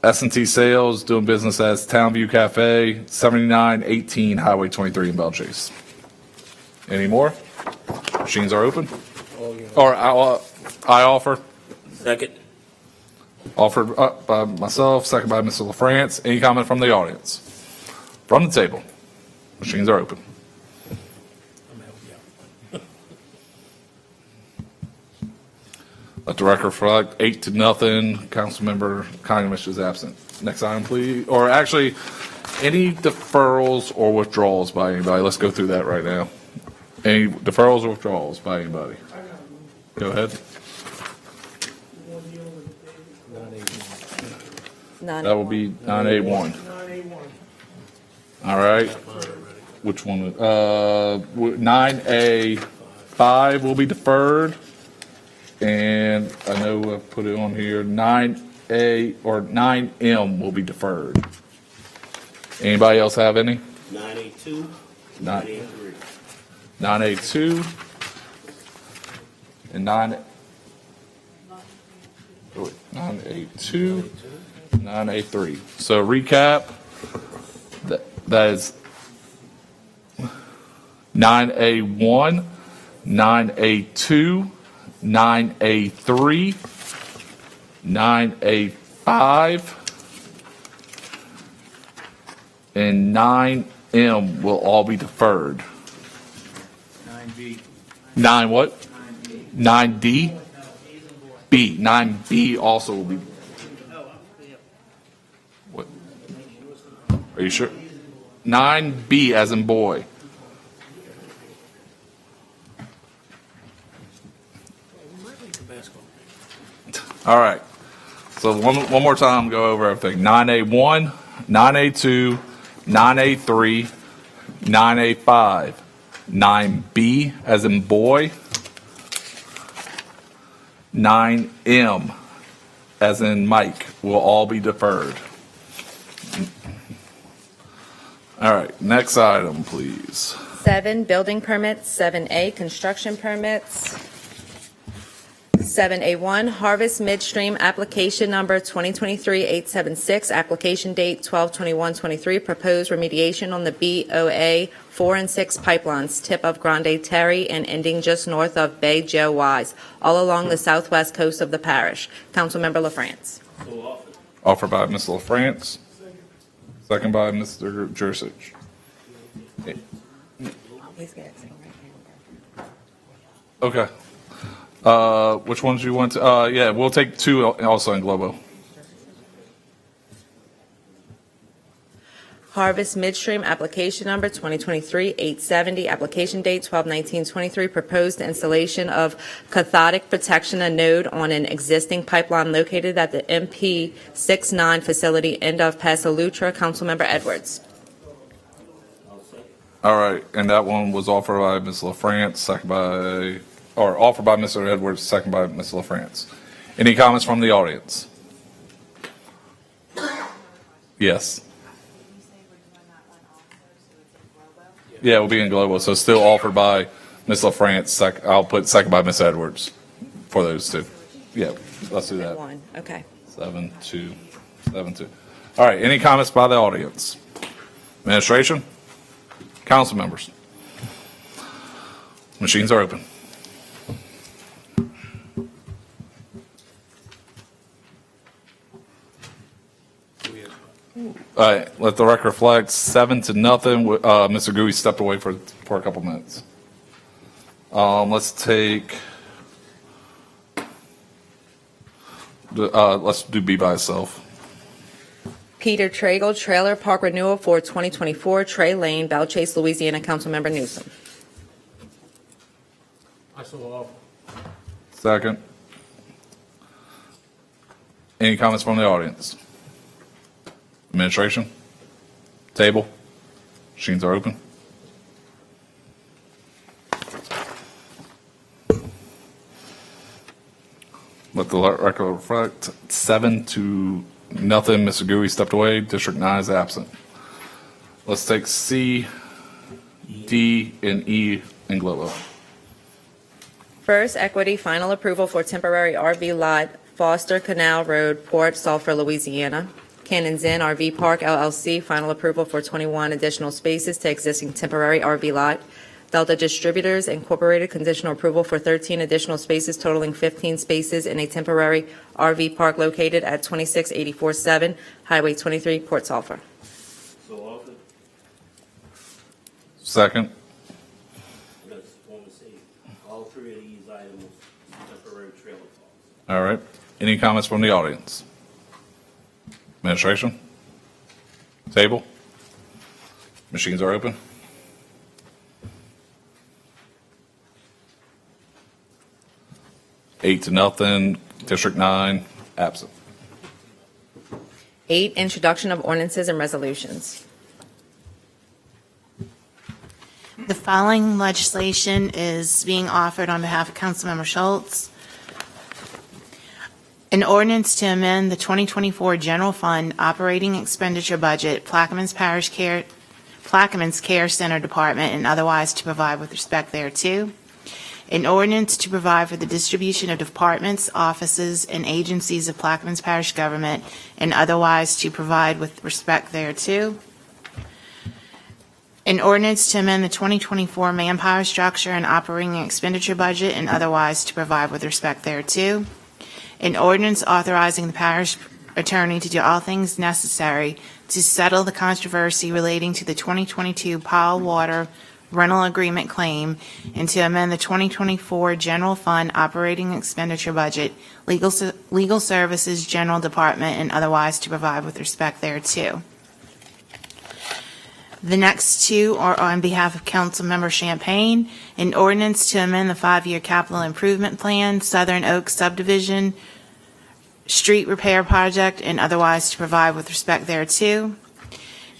S&T Sales doing business as Townview Cafe, 7918 Highway 23 in Belchase. Any more? Machines are open. Or I offer. Second. Offered by myself, second by Mr. LaFrance. Any comment from the audience? From the table. Machines are open. Let the record reflect 8-0. Councilmember Kindemish is absent. Next item, please. Or actually, any deferrals or withdrawals by anybody? Let's go through that right now. Any deferrals or withdrawals by anybody? Go ahead. None. That will be 981. All right. Which one? 9A5 will be deferred. And I know I put it on here, 9A or 9M will be deferred. Anybody else have any? 982, 983. 982 and 982, 983. So recap, that is 9A1, 9A2, 9A3, 9A5, and 9M will all be deferred. 9B. 9 what? 9D? B. 9B also will be. What? Are you sure? 9B as in boy. All right. So one more time, go over everything. 9A1, 9A2, 9A3, 9A5, 9B as in boy, 9M as in Mike will all be deferred. All right, next item, please. 7, building permits. 7A, construction permits. 7A1, Harvest Midstream, application number 2023-876, application date 12/21/23, proposed remediation on the BOA 4 and 6 pipelines, tip of Grande Terre and ending just north of Bay Joe Wise, all along the southwest coast of the parish. Councilmember LaFrance. Offered by Ms. LaFrance, second by Mr. Jursich. Okay. Which ones do you want to, yeah, we'll take 2 also in Globo. Harvest Midstream, application number 2023-870, application date 12/19/23, proposed installation of cathodic protection anode on an existing pipeline located at the MP 69 facility end of Paso Lutra. Councilmember Edwards. All right, and that one was offered by Ms. LaFrance, offered by Mr. Edwards, second by Ms. LaFrance. Any comments from the audience? Yes. Yeah, it will be in Global, so still offered by Ms. LaFrance. I'll put second by Ms. Edwards for those two. Yeah, let's do that. One, okay. 7-2, 7-2. All right, any comments by the audience? Administration? Council members? Machines are open. All right, let the record reflect 7-0. Mr. Gui stepped away for a couple minutes. Let's take, let's do B by itself. Peter Tragle, Trailer Park Renewal for 2024, Trey Lane, Belle Chase, Louisiana. Councilmember Newsom. I so offer. Second. Any comments from the audience? Administration? Table? Machines are open. Let the record reflect 7-0. Mr. Gui stepped away. District 9 is absent. Let's take C, D, and E in Global. First, equity, final approval for temporary RV lot, Foster Canal Road, Port Sulphur, Louisiana. Cannon's Inn RV Park LLC, final approval for 21 additional spaces to existing temporary RV lot. Delta Distributors Incorporated, conditional approval for 13 additional spaces totaling 15 spaces in a temporary RV park located at 26847 Highway 23, Port Sulphur. So often, Second. I just want to say, all three of these items, temporary trailer parks. All right. Any comments from the audience? Administration? Table? Machines are open. 8-0. District 9 absent. 8, introduction of ordinances and resolutions. The following legislation is being offered on behalf of Councilmember Schultz. An ordinance to amend the 2024 General Fund Operating Expenditure Budget, Plaquemines Care Center Department, and otherwise to provide with respect thereto. An ordinance to provide for the distribution of departments, offices, and agencies of Plaquemines Parish government, and otherwise to provide with respect thereto. An ordinance to amend the 2024 Manpower Structure and Operating Expenditure Budget, and otherwise to provide with respect thereto. An ordinance authorizing the parish attorney to do all things necessary to settle the controversy relating to the 2022 Powell Water rental agreement claim, and to amend the 2024 General Fund Operating Expenditure Budget, Legal Services General Department, and otherwise to provide with respect thereto. The next two are on behalf of Councilmember Champagne. An ordinance to amend the 5-year capital improvement plan, Southern Oaks Subdivision Street Repair Project, and otherwise to provide with respect thereto.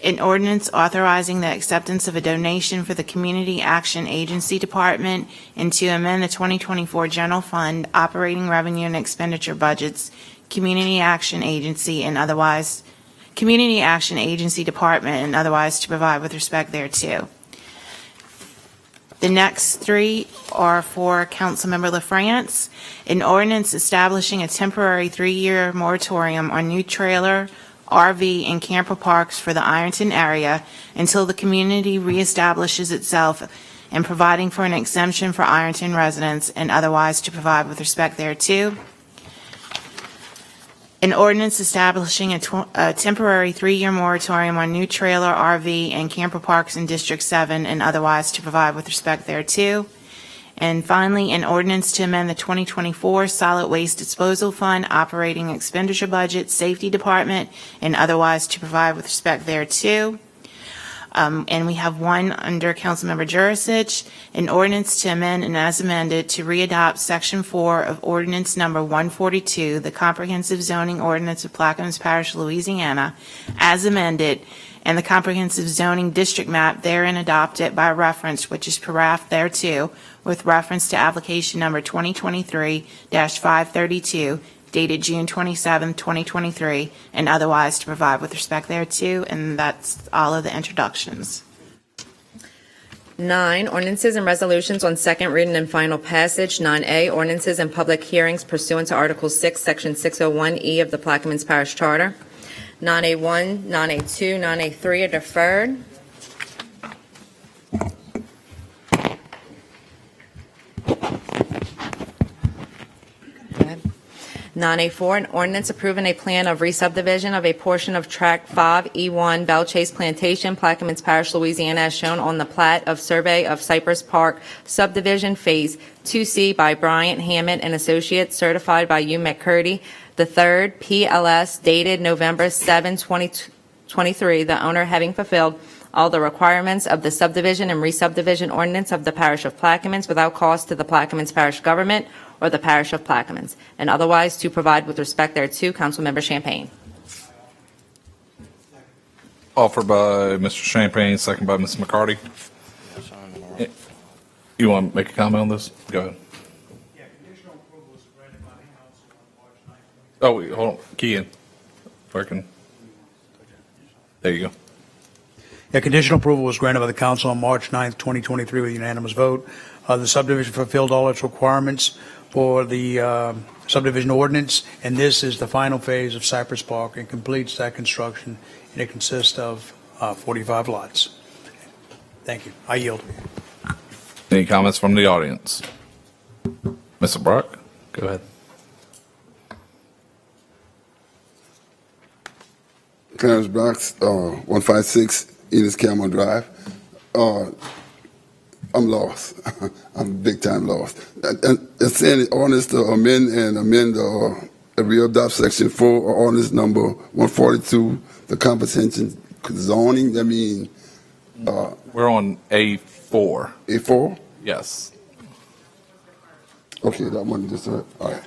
An ordinance authorizing the acceptance of a donation for the Community Action Agency Department, and to amend the 2024 General Fund Operating Revenue and Expenditure Budgets, Community Action Agency, and otherwise Community Action Agency Department, and otherwise to provide with respect thereto. The next three are for Councilmember LaFrance. An ordinance establishing a temporary 3-year moratorium on new trailer, RV, and camper parks for the Ironton area until the community reestablishes itself, and providing for an exemption for Ironton residents, and otherwise to provide with respect thereto. An ordinance establishing a temporary 3-year moratorium on new trailer, RV, and camper parks in District 7, and otherwise to provide with respect thereto. And finally, an ordinance to amend the 2024 Solid Waste Disposal Fund Operating Expenditure Budget, Safety Department, and otherwise to provide with respect thereto. And we have one under Councilmember Jurisic, an ordinance to amend and as amended to readopt Section 4 of Ordinance Number 142, the Comprehensive Zoning Ordinance of Plaquemines Parish, Louisiana, as amended, and the Comprehensive Zoning District Map therein adopted by reference, which is paraphrased thereto, with reference to application number 2023-532, dated June 27, 2023, and otherwise to provide with respect thereto, and that's all of the introductions. 9, ordinances and resolutions on second reading and final passage. 9A, ordinances and public hearings pursuant to Article 6, Section 601E of the Plaquemines Parish Charter. 9A1, 9A2, 9A3 are deferred. 9A4, an ordinance approving a plan of re-subdivision of a portion of Tract 5E1 Bell Chase Plantation, Plaquemines Parish, Louisiana, as shown on the plat of Survey of Cypress Park Subdivision Phase 2C by Bryant Hammond and Associates, certified by U. McCurdy III, PLS, dated November 7, 2023, the owner having fulfilled all the requirements of the subdivision and re-subdivision ordinance of the Parish of Plaquemines without cost to the Plaquemines Parish government or the Parish of Plaquemines, and otherwise to provide with respect thereto. Councilmember Champagne. Offered by Mr. Champagne, second by Ms. McCarty. You want to make a comment on this? Go ahead. Oh, wait, hold on. Key in. If I can. There you go. Yeah, conditional approval was granted by the council on March 9th, 2023 with a unanimous vote. The subdivision fulfilled all its requirements for the subdivision ordinance, and this is the final phase of Cypress Park and completes that construction, and it consists of 45 lots. Thank you. I yield. Any comments from the audience? Mr. Brock, go ahead. Clarence Brooks, 156 Enos Cameron Drive. I'm lost. I'm big time lost. It's saying the ordinance to amend the readopt section 4 or ordinance number 142, the comprehensive zoning. I mean, we're on A4. A4? Yes. Okay, that one just all right.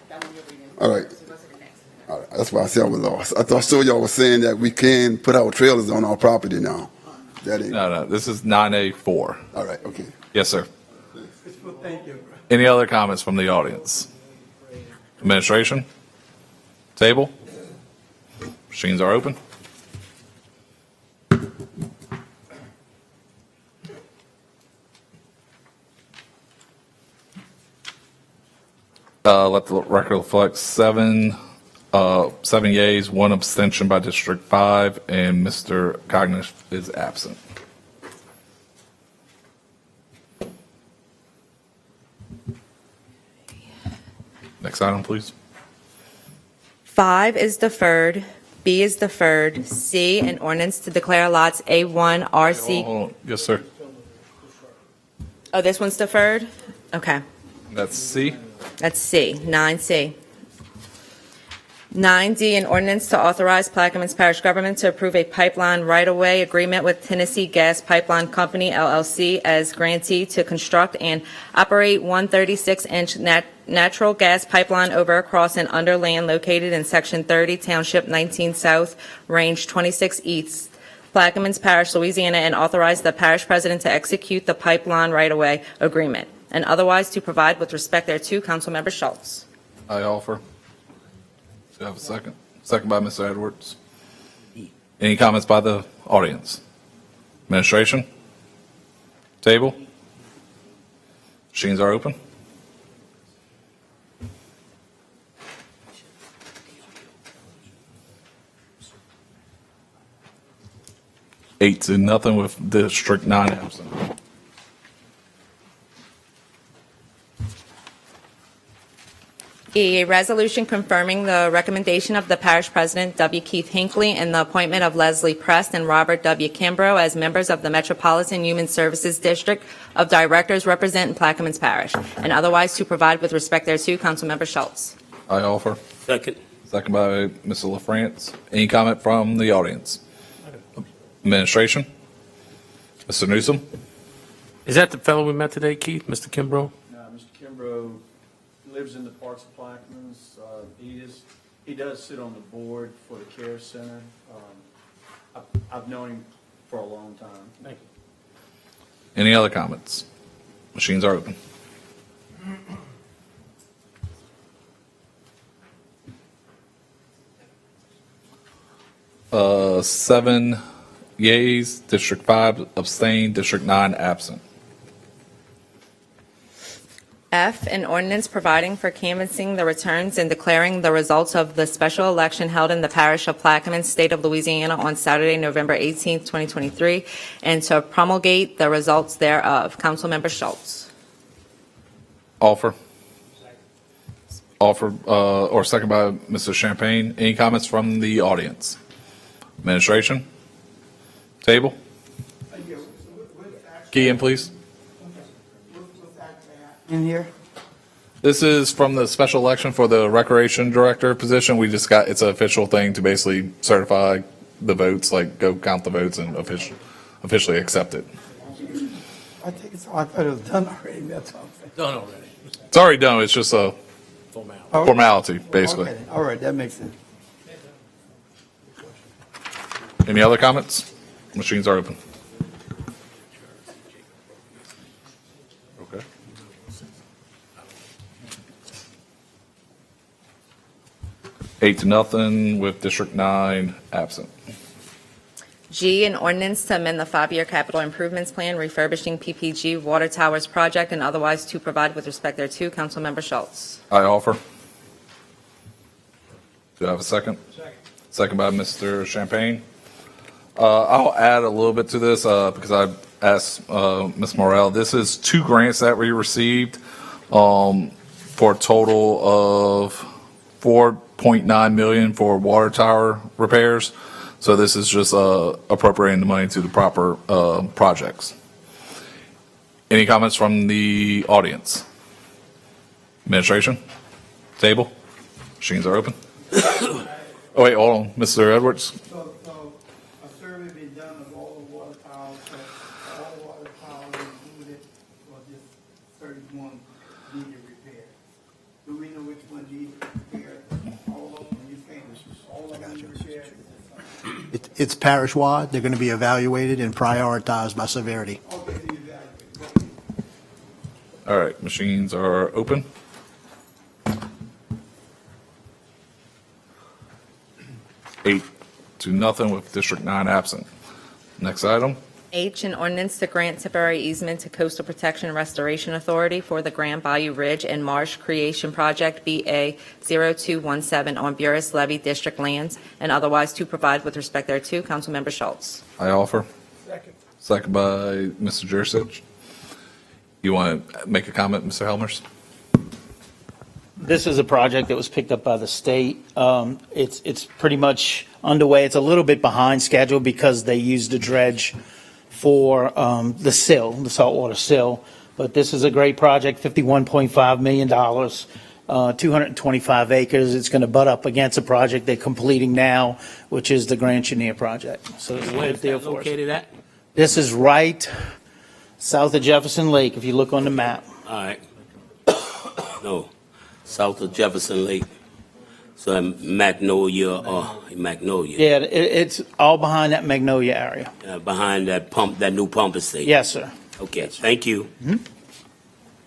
All right. All right. That's why I said I was lost. I thought y'all were saying that we can put our trailers on our property now. That ain't. No, this is 9A4. All right. Okay. Yes, sir. Thank you. Any other comments from the audience? Administration? Table? Machines are open. Let the record reflect 7 yeas, 1 abstention by District 5, and Mr. Cognish is absent. Next item, please. 5 is deferred. B is deferred. C, an ordinance to declare lots A1, RC. Hold on. Yes, sir. Oh, this one's deferred? Okay. That's C. That's C, 9C. 9D, an ordinance to authorize Plaquemines Parish government to approve a pipeline right-of-way agreement with Tennessee Gas Pipeline Company, LLC, as grantee to construct and operate 136-inch natural gas pipeline over a crossing under land located in Section 30, Township 19 South, Range 26 East, Plaquemines Parish, Louisiana, and authorize the parish president to execute the pipeline right-of-way agreement, and otherwise to provide with respect thereto. Councilmember Schultz. I offer. Do I have a second? Second by Mr. Edwards. Any comments by the audience? Administration? Table? Machines are open. Eight to nothing with District 9 absent. E, a resolution confirming the recommendation of the parish president, W. Keith Hinckley, and the appointment of Leslie Prest and Robert W. Kimbrough as members of the Metropolitan Human Services District of Directors representing Plaquemines Parish, and otherwise to provide with respect thereto. Councilmember Schultz. I offer. Second. Second by Mr. LaFrance. Any comment from the audience? Administration? Mr. Newsom? Is that the fellow we met today, Keith, Mr. Kimbrough? No, Mr. Kimbrough lives in the Parks and Plaquemines. He does sit on the board for the Care Center. I've known him for a long time. Thank you. Any other comments? Machines are open. Seven yeas, District 5 abstained, District 9 absent. F, an ordinance providing for canvassing the returns and declaring the results of the special election held in the parish of Plaquemines, state of Louisiana on Saturday, November 18, 2023, and to promulgate the results thereof. Councilmember Schultz. Offer. Offer, or second by Mr. Champagne. Any comments from the audience? Administration? Table? Key in, please. In here? This is from the special election for the recreation director position. We just got, it's an official thing to basically certify the votes, like go count the votes and officially accept it. I think it's, I thought it was done already, that's all. Done already. It's already done. It's just a formality, basically. Okay, all right, that makes sense. Any other comments? Machines are open. Okay. Eight to nothing with District 9 absent. G, an ordinance to amend the 5-year capital improvements plan refurbishing PPG Water Towers project and otherwise to provide with respect thereto. Councilmember Schultz. I offer. Do I have a second? Second by Mr. Champagne. I'll add a little bit to this because I asked Ms. Morrell. This is 2 grants that we received for a total of $4.9 million for water tower repairs. So this is just appropriating the money to the proper projects. Any comments from the audience? Administration? Table? Machines are open. Oh, wait, hold on. Mr. Edwards? So a survey been done of all the water towers, so all the water towers included for this 31 needed repair. Do we know which one needed repair? All of them, you think all of them need repair? It's parish-wide. They're going to be evaluated and prioritized by severity. Okay, so you evaluate. All right, machines are open. Eight to nothing with District 9 absent. Next item. H, an ordinance to grant temporary easement to Coastal Protection and Restoration Authority for the Grand Bayou Ridge and Marsh Creation Project BA 0217 on Buras Levy District lands and otherwise to provide with respect thereto. Councilmember Schultz. I offer. Second. Second by Mr. Jursich. You want to make a comment, Mr. Helmers? This is a project that was picked up by the state. It's pretty much underway. It's a little bit behind schedule because they used the dredge for the sill, the saltwater sill. But this is a great project, $51.5 million, 225 acres. It's going to butt up against a project they're completing now, which is the Grand Chenier project. So it's a Where good is deal that for us. located at? This is right south of Jefferson Lake, if you look on the map. All right. No, south of Jefferson Lake. So in Magnolia. Yeah, it's all behind that Magnolia area. Behind that new pump station. Yes, sir. Okay, thank you.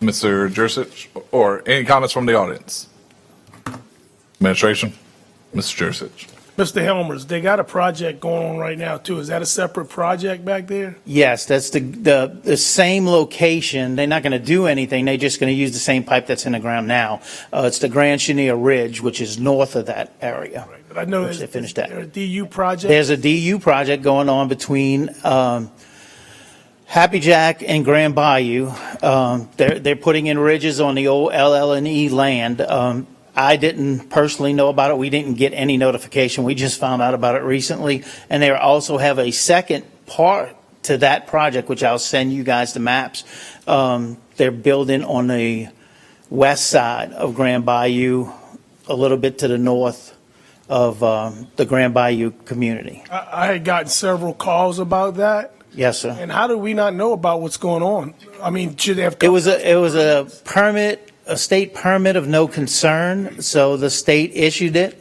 Mr. Jursich, or any comments from the audience? Administration? Mr. Jursich. Mr. Helmers, they got a project going on right now too. Is that a separate project back there? Yes, that's the same location. They're not going to do anything. They're just going to use the same pipe that's in the ground now. It's the Grand Chenier Ridge, which is north of that area. Right, but I know Which they finished that. there a DU project. There's a DU project going on between Happy Jack and Grand Bayou. They're putting in ridges on the old LL&E land. I didn't personally know about it. We didn't get any notification. We just found out about it recently. And they also have a second part to that project, which I'll send you guys the maps. They're building on the west side of Grand Bayou, a little bit to the north of the Grand Bayou community. I had gotten several calls about that. Yes, sir. And how do we not know about what's going on? I mean, should they have? It was a permit, a state permit of no concern, so the state issued it,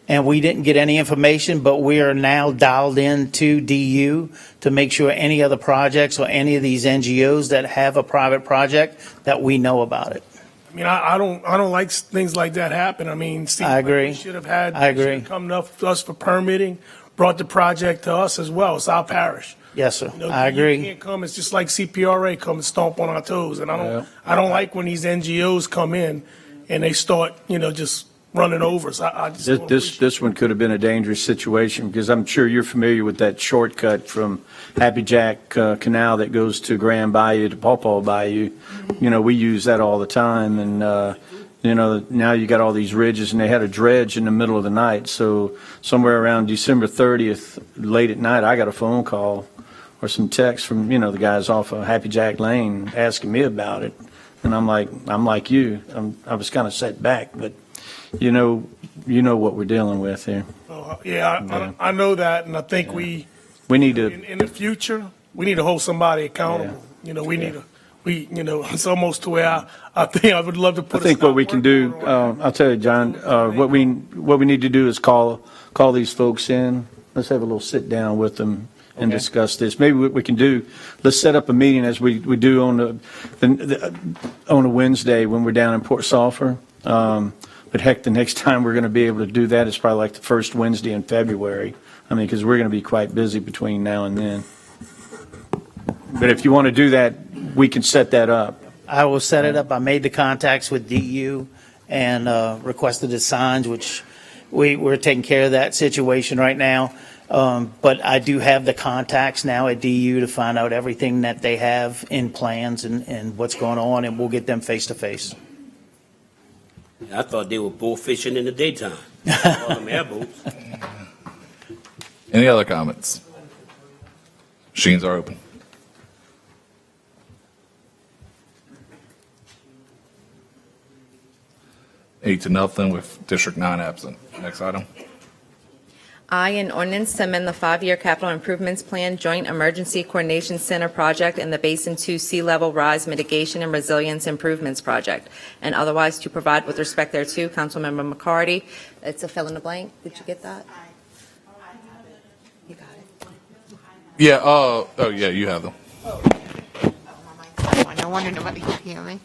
and we didn't get any information, but we are now dialed in to DU to make sure any other projects or any of these NGOs that have a private project, that we know about it. I mean, I don't like things like that happen. I mean, I agree. They should have had. I they should agree. have come to us for permitting, brought the project to us as well. It's our parish. Yes, sir. You know, I You agree. can't come. It's just like CPRA come and stomp on our toes, and I don't like when these NGOs come in and they start, just running over us. I just don't This one could have been a dangerous situation, because I'm sure you're familiar with that shortcut from Happy Jack Canal that goes to Grand Bayou to Pawpaw Bayou. We use that all the time, and now you got all these ridges, and they had a dredge in the middle of the night. So somewhere around December 30th, late at night, I got a phone call or some text from the guys off of Happy Jack Lane asking me about it, and I'm like you, I was kind of set back, but you know what we're dealing with here. I know that, and I think we need to. in the future we need to hold somebody accountable. It's almost to where I think I would love to put. I think what we can do, I'll tell you, John, what we need to do is call these folks in. Let's have a little sit down with them and discuss this. Maybe what we can do, let's set up a meeting as we do on a Wednesday when we're down in Port Sulphur. But heck, the next time we're going to be able to do that is probably like the first Wednesday in February. I mean, because we're going to be quite busy between now and then. But if you want to do that, we can set that up. I will set it up. I made the contacts with DU and requested the signs, which we're taking care of that situation right now. But I do have the contacts now at DU to find out everything that they have in plans and what's going on, and we'll get them face to face. I thought they were bull fishing in the daytime. All them airboats. Any other comments? Machines are open. 8-0 with District 9 absent. Next item. I, an ordinance to amend the 5-year capital improvements plan Joint Emergency Coordination Center project and the Basin 2 Sea Level Rise Mitigation and Resilience Improvements project, and otherwise to provide with respect thereto. Councilmember McCarty. It's a fill in the blank. Did you get that? You got it. Yeah, yeah, you have them. No wonder nobody could hear me.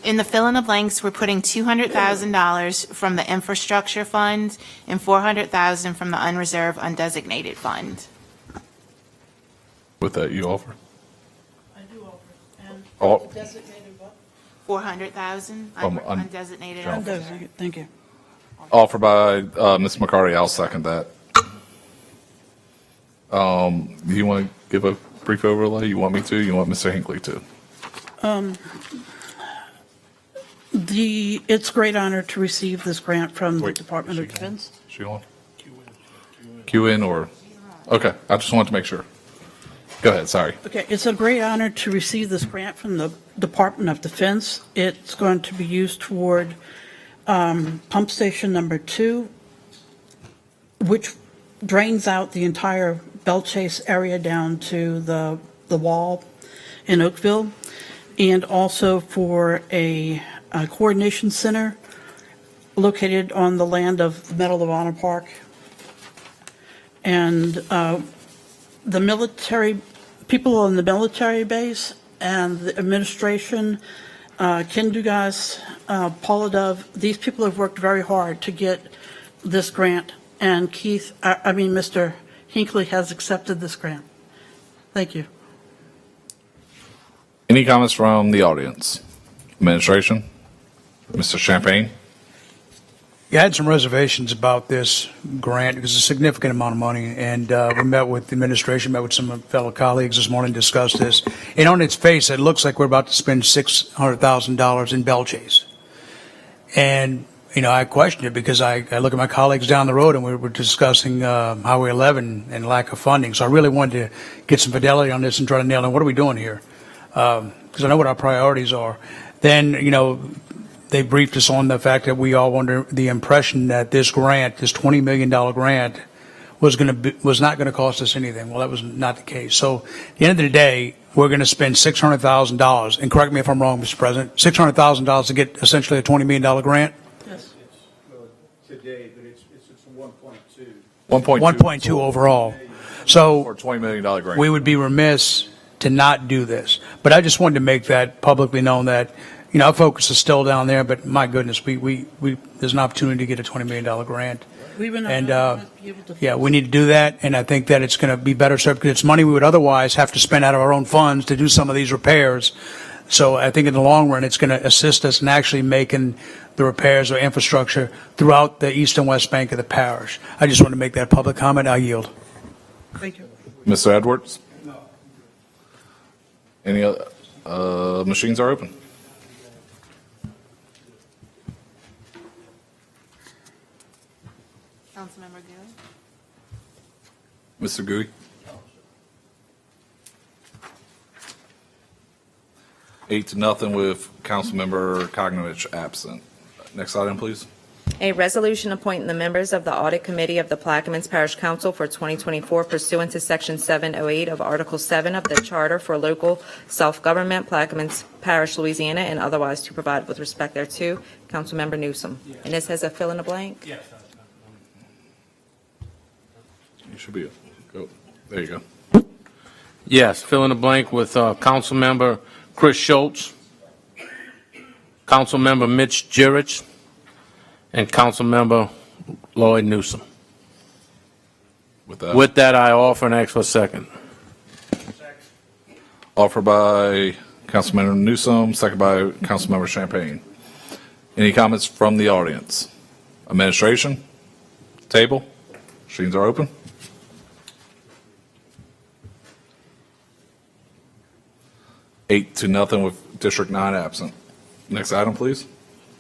In the fill in the blanks, we're putting $200,000 from the infrastructure fund and $400,000 from the unreserved undesignated fund. With that, you offer? I do offer. And Oh. designated what? $400,000 undesignated. Undesignated, thank you. Offered by Ms. McCarty. I'll second that. Do you want to give a brief overlay? You want me to? You want Mr. Hinckley to? It's a great honor to receive this grant from the Department of Defense. She on? Q in or? Okay, I just wanted to make sure. Go ahead, sorry. Okay, it's a great honor to receive this grant from the Department of Defense. It's going to be used toward pump station number 2, which drains out the entire Bell Chase area down to the wall in Oakville, and also for a coordination center located on the land of the Medal of Honor Park. And the military, people on the military base and the administration, Ken Dugas, Paula Dove, these people have worked very hard to get this grant. And Mr. Hinckley has accepted this grant. Thank you. Any comments from the audience? Administration? Mr. Champagne? Yeah, I had some reservations about this grant because it's a significant amount of money, and we met with the administration, met with some fellow colleagues this morning, discussed this. And on its face, it looks like we're about to spend $600,000 in Bell Chase. And, I question it because I look at my colleagues down the road and we were discussing Highway 11 and lack of funding. So I really wanted to get some fidelity on this and try to nail in what are we doing here? Because I know what our priorities are. Then, they briefed us on the fact that we all were under the impression that this grant, this $20 million grant, was not going to cost us anything. Well, that was not the case. So at the end of the day, we're going to spend $600,000, and correct me if I'm wrong, Mr. President, $600,000 to get essentially a $20 million grant? Yes. Today, but it's 1.2. 1.2 overall. So For a $20 million grant. we would be remiss to not do this. But I just wanted to make that publicly known that, our focus is still down there, but my goodness, there's an opportunity to get a $20 million grant. We were not And, going to be able to. yeah, we need to do that, and I think that it's going to be better served, because it's money we would otherwise have to spend out of our own funds to do some of these repairs. So I think in the long run, it's going to assist us in actually making the repairs or infrastructure throughout the east and west bank of the parish. I just want to make that public comment. I yield. Thank you. Mr. Edwards? No. Any other, machines are open. Councilmember Gill? Mr. Gui? 8-0 with Councilmember Cognovich absent. Next item, please. A resolution appointing the members of the Audit Committee of the Plaquemines Parish Council for 2024 pursuant to Section 708 of Article 7 of the Charter for Local Self-Government, Plaquemines Parish, Louisiana, and otherwise to provide with respect thereto. Councilmember Newsom. And this has a fill in the blank? Yes. You should be, go, there you go. Yes, fill in the blank with Councilmember Chris Schultz, Councilmember Mitch Jurich, and Councilmember Lloyd Newsom. With that, I offer and ask for a second. Offered by Councilmember Newsom, second by Councilmember Champagne. Any comments from the audience? Administration? Table? Machines are open. 8-0 with District 9 absent. Next item, please.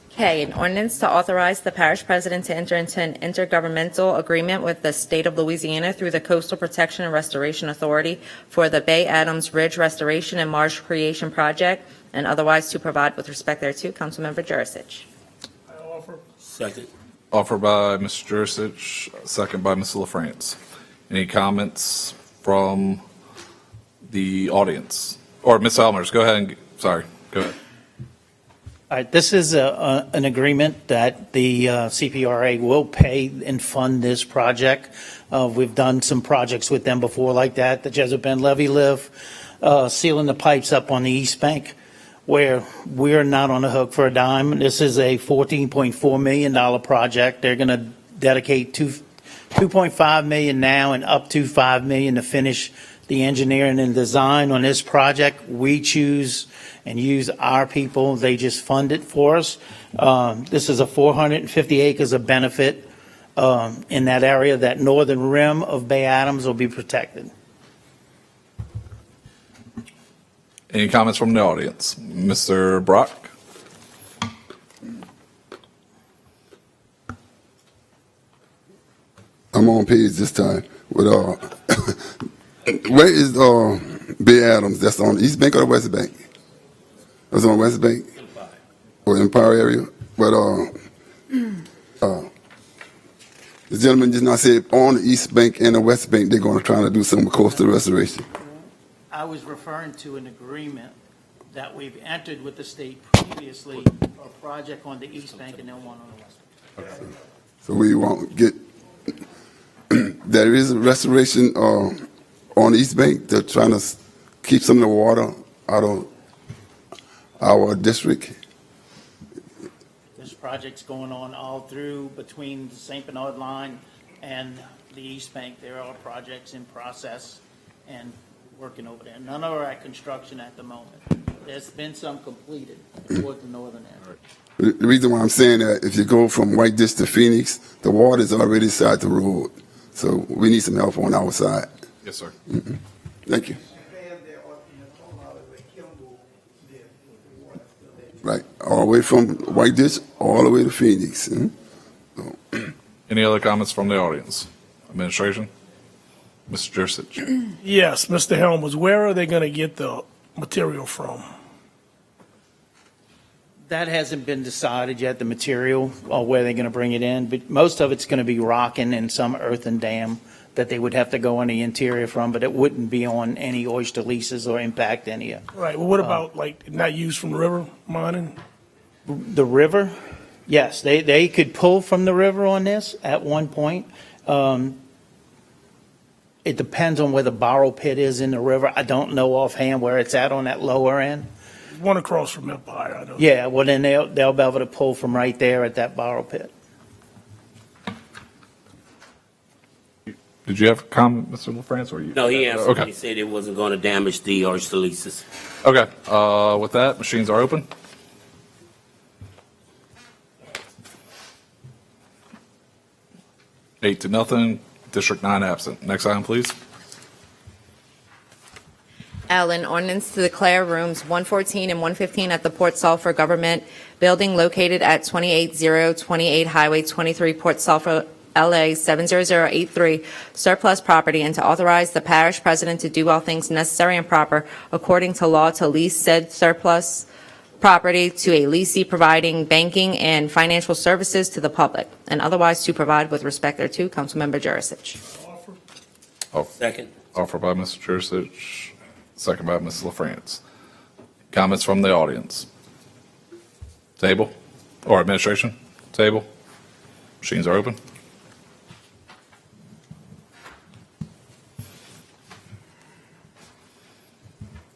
K, an ordinance to authorize the parish president to enter into an intergovernmental agreement with the state of Louisiana through the Coastal Protection and Restoration Authority for the Bay Adams Ridge Restoration and Marsh Creation Project, and otherwise to provide with respect thereto. Councilmember Jurisic. I offer. Second. Offered by Mr. Jurisic, second by Ms. LaFrance. Any comments from the audience? Or Ms. Elmers, go ahead and, sorry, go ahead. All right, this is an agreement that the CPRA will pay and fund this project. We've done some projects with them before like that, the Jessup Bend Levee Lift, sealing the pipes up on the East Bank, where we're not on the hook for a dime. This is a $14.4 million project. They're going to dedicate $2.5 million now and up to $5 million to finish the engineering and design on this project. We choose and use our people. They just fund it for us. This is a 450 acres of benefit in that area. That northern rim of Bay Adams will be protected. Any comments from the audience? Mr. Brock? I'm on page this time. With where is Bay Adams? That's on the East Bank or the West Bank? That's on the West Bank or Empire area. But the gentleman just now said on the East Bank and the West Bank they're going to try to do some coastal restoration. I was referring to an agreement that we've entered with the state previously, a project on the East Bank and then one on the West Bank. So we won't get. There is a restoration on the East Bank. They're trying to keep some of the water out of our district. This project's going on all through between the St. Bernard line and the East Bank. There are projects in process and working over there. None are at construction at the moment. There's been some completed toward the northern end. The reason why I'm saying that, if you go from White Ditch to Phoenix, the water is already side the road. So we need some help on our side. Yes, sir. Mm-hmm. Thank you. Right, all the way from White Ditch all the way to Phoenix. Any other comments from the audience? Administration? Mr. Jurisic? Yes, Mr. Helmers, where are they going to get the material from? That hasn't been decided yet, the material, or where they're going to bring it in, but most of it's going to be rocking and some earthen dam that they would have to go on the interior from, but it wouldn't be on any oyster leases or impact any of. Right, well, what about, like, not used from the river mining? The river, yes, they could pull from the river on this at one point. It depends on where the borrow pit is in the river. I don't know offhand where it's at on that lower end. One across from Empire, I know. Yeah, well, then they'll be able to pull from right there at that borrow pit. Did you have a comment, Mr. LaFrance, or you? No, he answered. Okay. He said it wasn't going to damage the oyster leases. Okay, with that, machines are open. Eight to nothing, District 9 absent. Next item, please. L, an ordinance to declare rooms 114 and 115 at the Port Sulphur Government Building located at 28028 Highway 23, Port Sulphur, LA 70083, surplus property, and to authorize the parish president to do all things necessary and proper according to law to lease said surplus property to a leasee providing banking and financial services to the public, and otherwise to provide with respect thereto. Councilmember Jurisic. Second. Offered by Mr. Jurisic, second by Ms. LaFrance. Comments from the audience? Table or administration? Table? Machines are open.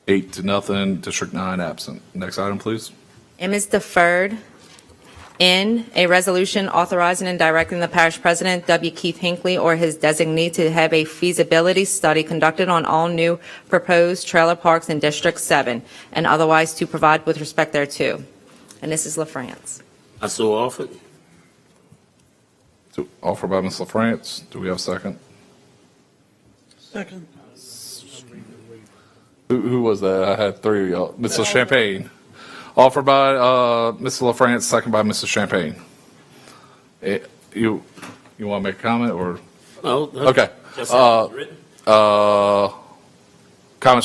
Eight to nothing, District 9 absent. Next item, please. M is deferred. N, a resolution authorizing and directing the parish president, W. Keith Hinckley, or his designee to have a feasibility study conducted on all new proposed trailer parks in District 7, and otherwise to provide with respect thereto. And this is LaFrance. I so offered. Offered by Ms. LaFrance. Do we have a second? Second. Who was that? I had three of y'all. Mrs. Champagne. Offered by Mrs. LaFrance, second by Mrs. Champagne. You want to make a comment or? No. Okay. Just as written. Comments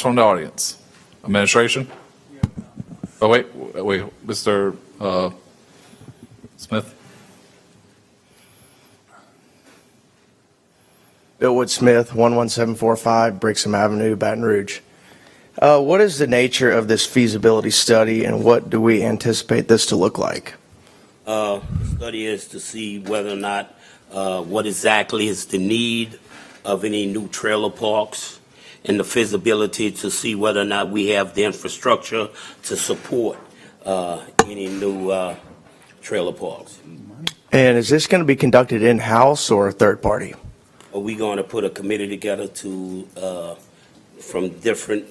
from the audience. Administration? Oh, wait, Mr. Smith? Bill Wood Smith, 11745 Brixham Avenue, Baton Rouge. What is the nature of this feasibility study, and what do we anticipate this to look like? The study is to see whether or not, what exactly is the need of any new trailer parks, and the feasibility to see whether or not we have the infrastructure to support any new trailer parks. And is this going to be conducted in-house or third party? Are we going to put a committee together to, from different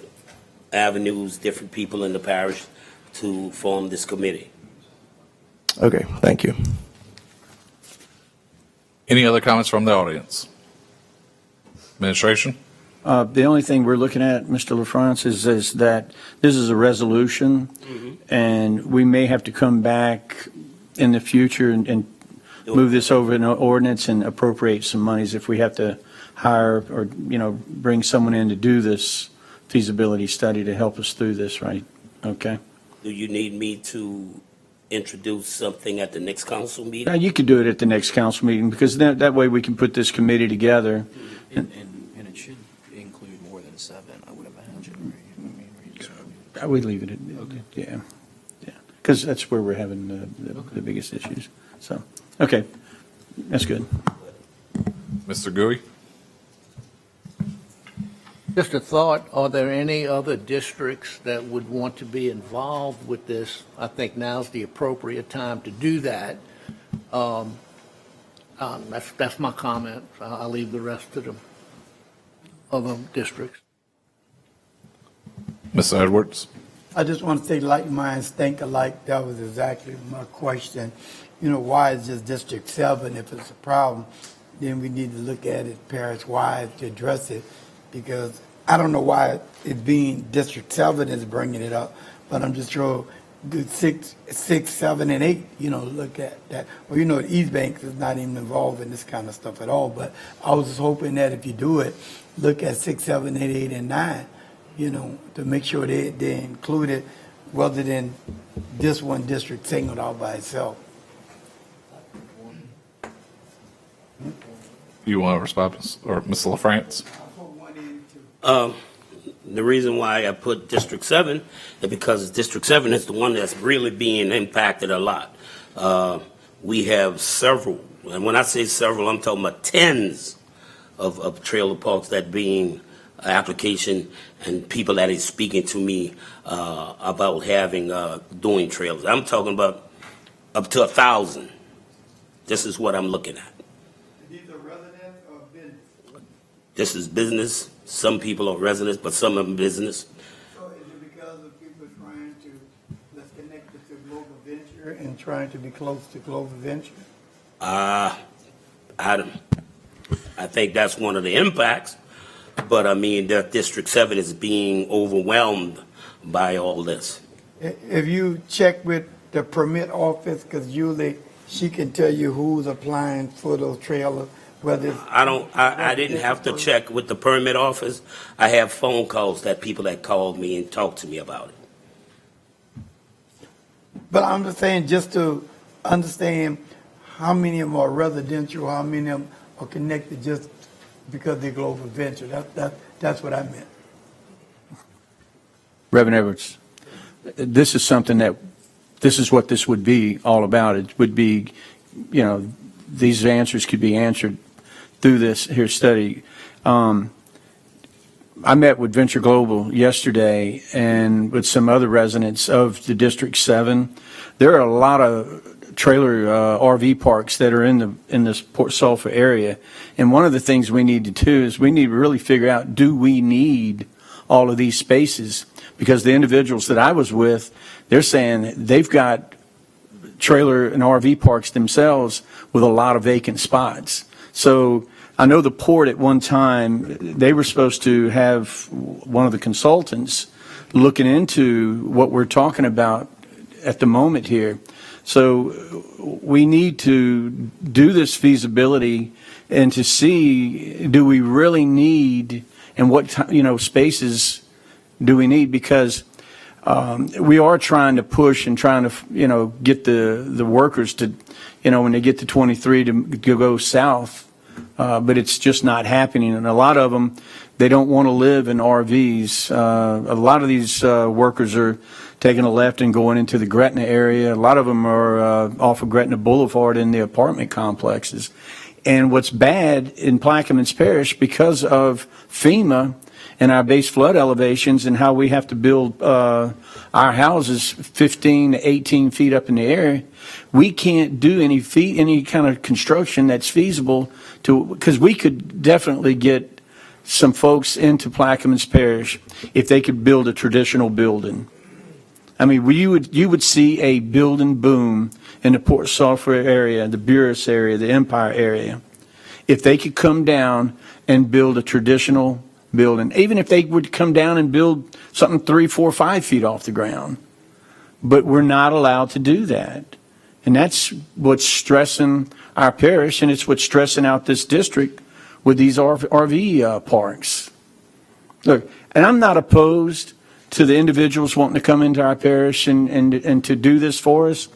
avenues, different people in the parish, to form this committee? Okay, thank you. Any other comments from the audience? Administration? The only thing we're looking at, Mr. LaFrance, is that this is a resolution, and we may have to come back in the future and move this over in an ordinance and appropriate some monies if we have to hire or, bring someone in to do this feasibility study to help us through this, right? Okay? Do you need me to introduce something at the next council meeting? Now, you could do it at the next council meeting, because that way we can put this committee together. And it should include more than 7, I would imagine. I would leave it at, yeah, because that's where we're having the biggest issues. So, okay, that's good. Mr. Gui? Just a thought, are there any other districts that would want to be involved with this? I think now's the appropriate time to do that. That's my comment. I'll leave the rest to the other districts. Mr. Edwards? I just want to say, like minds think alike. That was exactly my question. Why is just District 7? If it's a problem, then we need to look at it parish-wide to address it, because I don't know why it being District 7 is bringing it up, but I'm just sure 6, 7, and 8, look at that. Well, East Bank is not even involved in this kind of stuff at all, but I was just hoping that if you do it, look at 6, 7, 8, and 9, to make sure they're included rather than this one district singled out by itself. You want to respond, or Ms. LaFrance? The reason why I put District 7 is because District 7 is the one that's really being impacted a lot. We have several, and when I say several, I'm talking about tens of trailer parks that being application and people that is speaking to me about having, doing trailers. I'm talking about up to 1,000. This is what I'm looking at. These are residents or business? This is business. Some people are residents, but some of them business. So is it because of people trying to, let's connect it to Global Venture and trying to be close to Global Venture? I think that's one of the impacts, but I mean, that District 7 is being overwhelmed by all this. If you check with the permit office, because usually she can tell you who's applying for those trailers, whether it's... I didn't have to check with the permit office. I have phone calls that people that called me and talked to me about it. But I'm just saying, just to understand how many of them are residential, how many of them are connected just because they're Global Venture. That's what I meant. Reverend Edwards, this is something that, this is what this would be all about. It would be, you know, these answers could be answered through this here study. I met with Venture Global yesterday and with some other residents of the District 7. There are a lot of trailer RV parks that are in this Port Sulphur area. And one of the things we need to do is we need to really figure out, do we need all of these spaces? Because the individuals that I was with, they're saying they've got trailer and RV parks themselves with a lot of vacant spots. So I know the port at one time, they were supposed to have one of the consultants looking into what we're talking about at the moment here. So we need to do this feasibility and to see, do we really need, and what spaces do we need? Because we are trying to push and trying to get the workers to, when they get to 23 to go south, but it's just not happening. And a lot of them, they don't want to live in RVs. A lot of these workers are taking a left and going into the Gretna area. A lot of them are off of Gretna Boulevard in the apartment complexes. And what's bad in Plaquemines Parish, because of FEMA and our base flood elevations and how we have to build our houses 15 to 18 feet up in the air, we can't do any kind of construction that's feasible because we could definitely get some folks into Plaquemines Parish if they could build a traditional building. I mean, you would see a building boom in the Port Sulphur area, the Buras area, the Empire area, if they could come down and build a traditional building, even if they would come down and build something 3, 4, 5 feet off the ground. But we're not allowed to do that. And that's what's stressing our parish, and it's what's stressing out this district with these RV parks. Look, and I'm not opposed to the individuals wanting to come into our parish and to do this for us,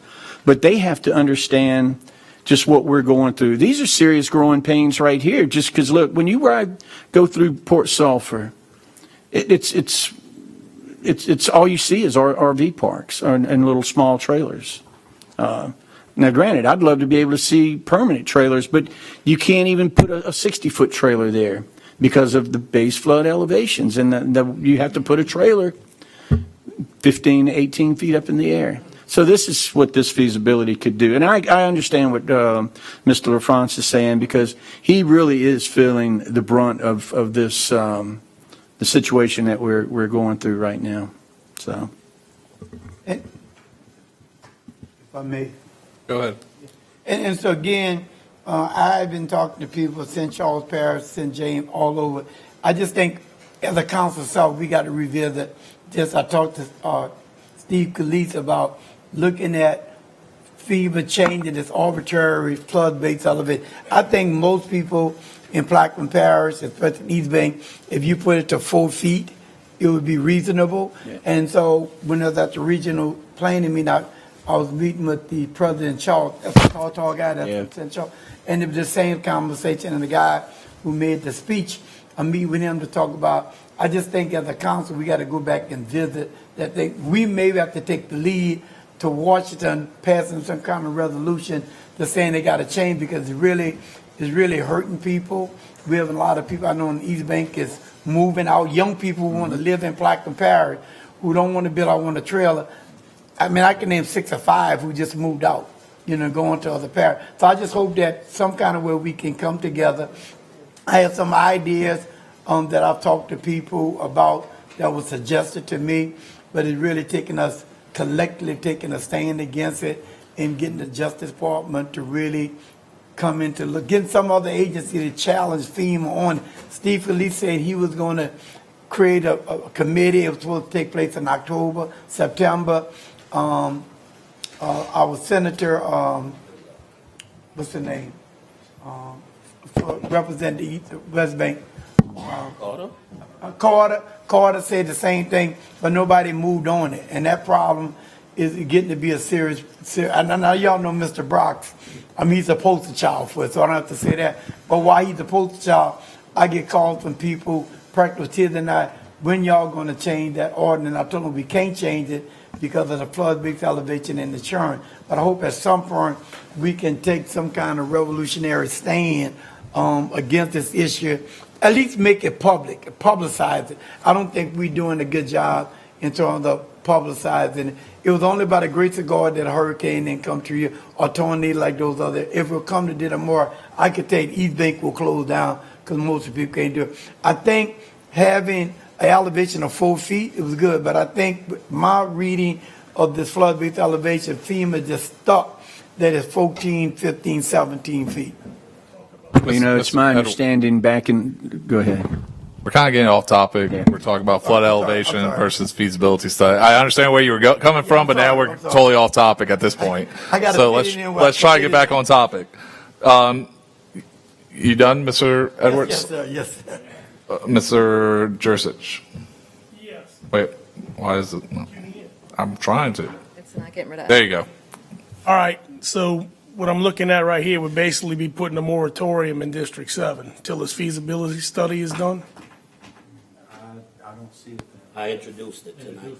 but they have to understand just what we're going through. These are serious growing pains right here, just because, look, when you go through Port Sulphur, it's all you see is RV parks and little small trailers. Now, granted, I'd love to be able to see permanent trailers, but you can't even put a 60-foot trailer there because of the base flood elevations, and you have to put a trailer 15 to 18 feet up in the air. So this is what this feasibility could do. And I understand what Mr. LaFrance is saying, because he really is feeling the brunt of this, the situation that we're going through right now. So. If I may. Go ahead. And so again, I've been talking to people St. Charles Parish, St. James, all over. I just think as a council itself, we got to revisit this. I talked to Steve Calise about looking at FEMA changing this arbitrary flood-based elevation. I think most people in Plaquemines Parish, especially East Bank, if you put it to 4 feet, it would be reasonable. Yeah. And so when I was at the regional planning meeting, I was meeting with the President Charles, that's a tall guy, that's St. Charles. And it was the same conversation, and the guy who made the speech, I meet with him to talk about, I just think as a council, we got to go back and visit that thing. We maybe have to take the lead to Washington passing some kind of resolution to saying they got to change because it's really hurting people. We have a lot of people I know in the East Bank is moving out, young people who want to live in Plaquemine Parish, who don't want to build out on a trailer. I mean, I can name 6 or 5 who just moved out, going to other parish. So I just hope that some kind of way we can come together. I have some ideas that I've talked to people about that was suggested to me, but it's really taking us collectively taking a stand against it and getting the Justice Department to really come into look, getting some other agency to challenge FEMA on. Steve Felice said he was going to create a committee. It was supposed to take place in October, September. Our Senator, what's the name? Representing the West Bank. Carter said the same thing, but nobody moved on it. And that problem is getting to be a serious I know y'all know Mr. Brox. I mean, he's a poster child for it, so I don't have to say that. But while he's a poster child, I get calls from people, practical tears and I, when y'all going to change that ordinance? I told them we can't change it because of the flood, big elevation, and the churn. But I hope at some point we can take some kind of revolutionary stand against this issue. At least make it public, publicize it. I don't think we're doing a good job in terms of publicizing it. It was only by the grace of God that a hurricane didn't come to you or tornado like those other. If it would come to Dittamore, I could tell you East Bank will close down because most of the people can't do it. I think having an elevation of 4 feet, it was good, but I think my reading of this flood-based elevation, FEMA just stuck that it's 14, 15, 17 feet. It's my understanding go ahead. We're kind of getting off topic. Yeah. We're talking about flood elevation versus feasibility study. I understand where you were coming from, but now we're totally off topic at this point. So let's try to get back on topic. You done, Mr. Edwards? Yes, sir. Yes, sir. Mr. Jursich? Yes. Wait, why is it? No. I'm trying to. It's not getting rid of it. There you go. All right, so what I'm looking at right here would basically be putting a moratorium in District 7 till this feasibility study is done. I introduced it tonight.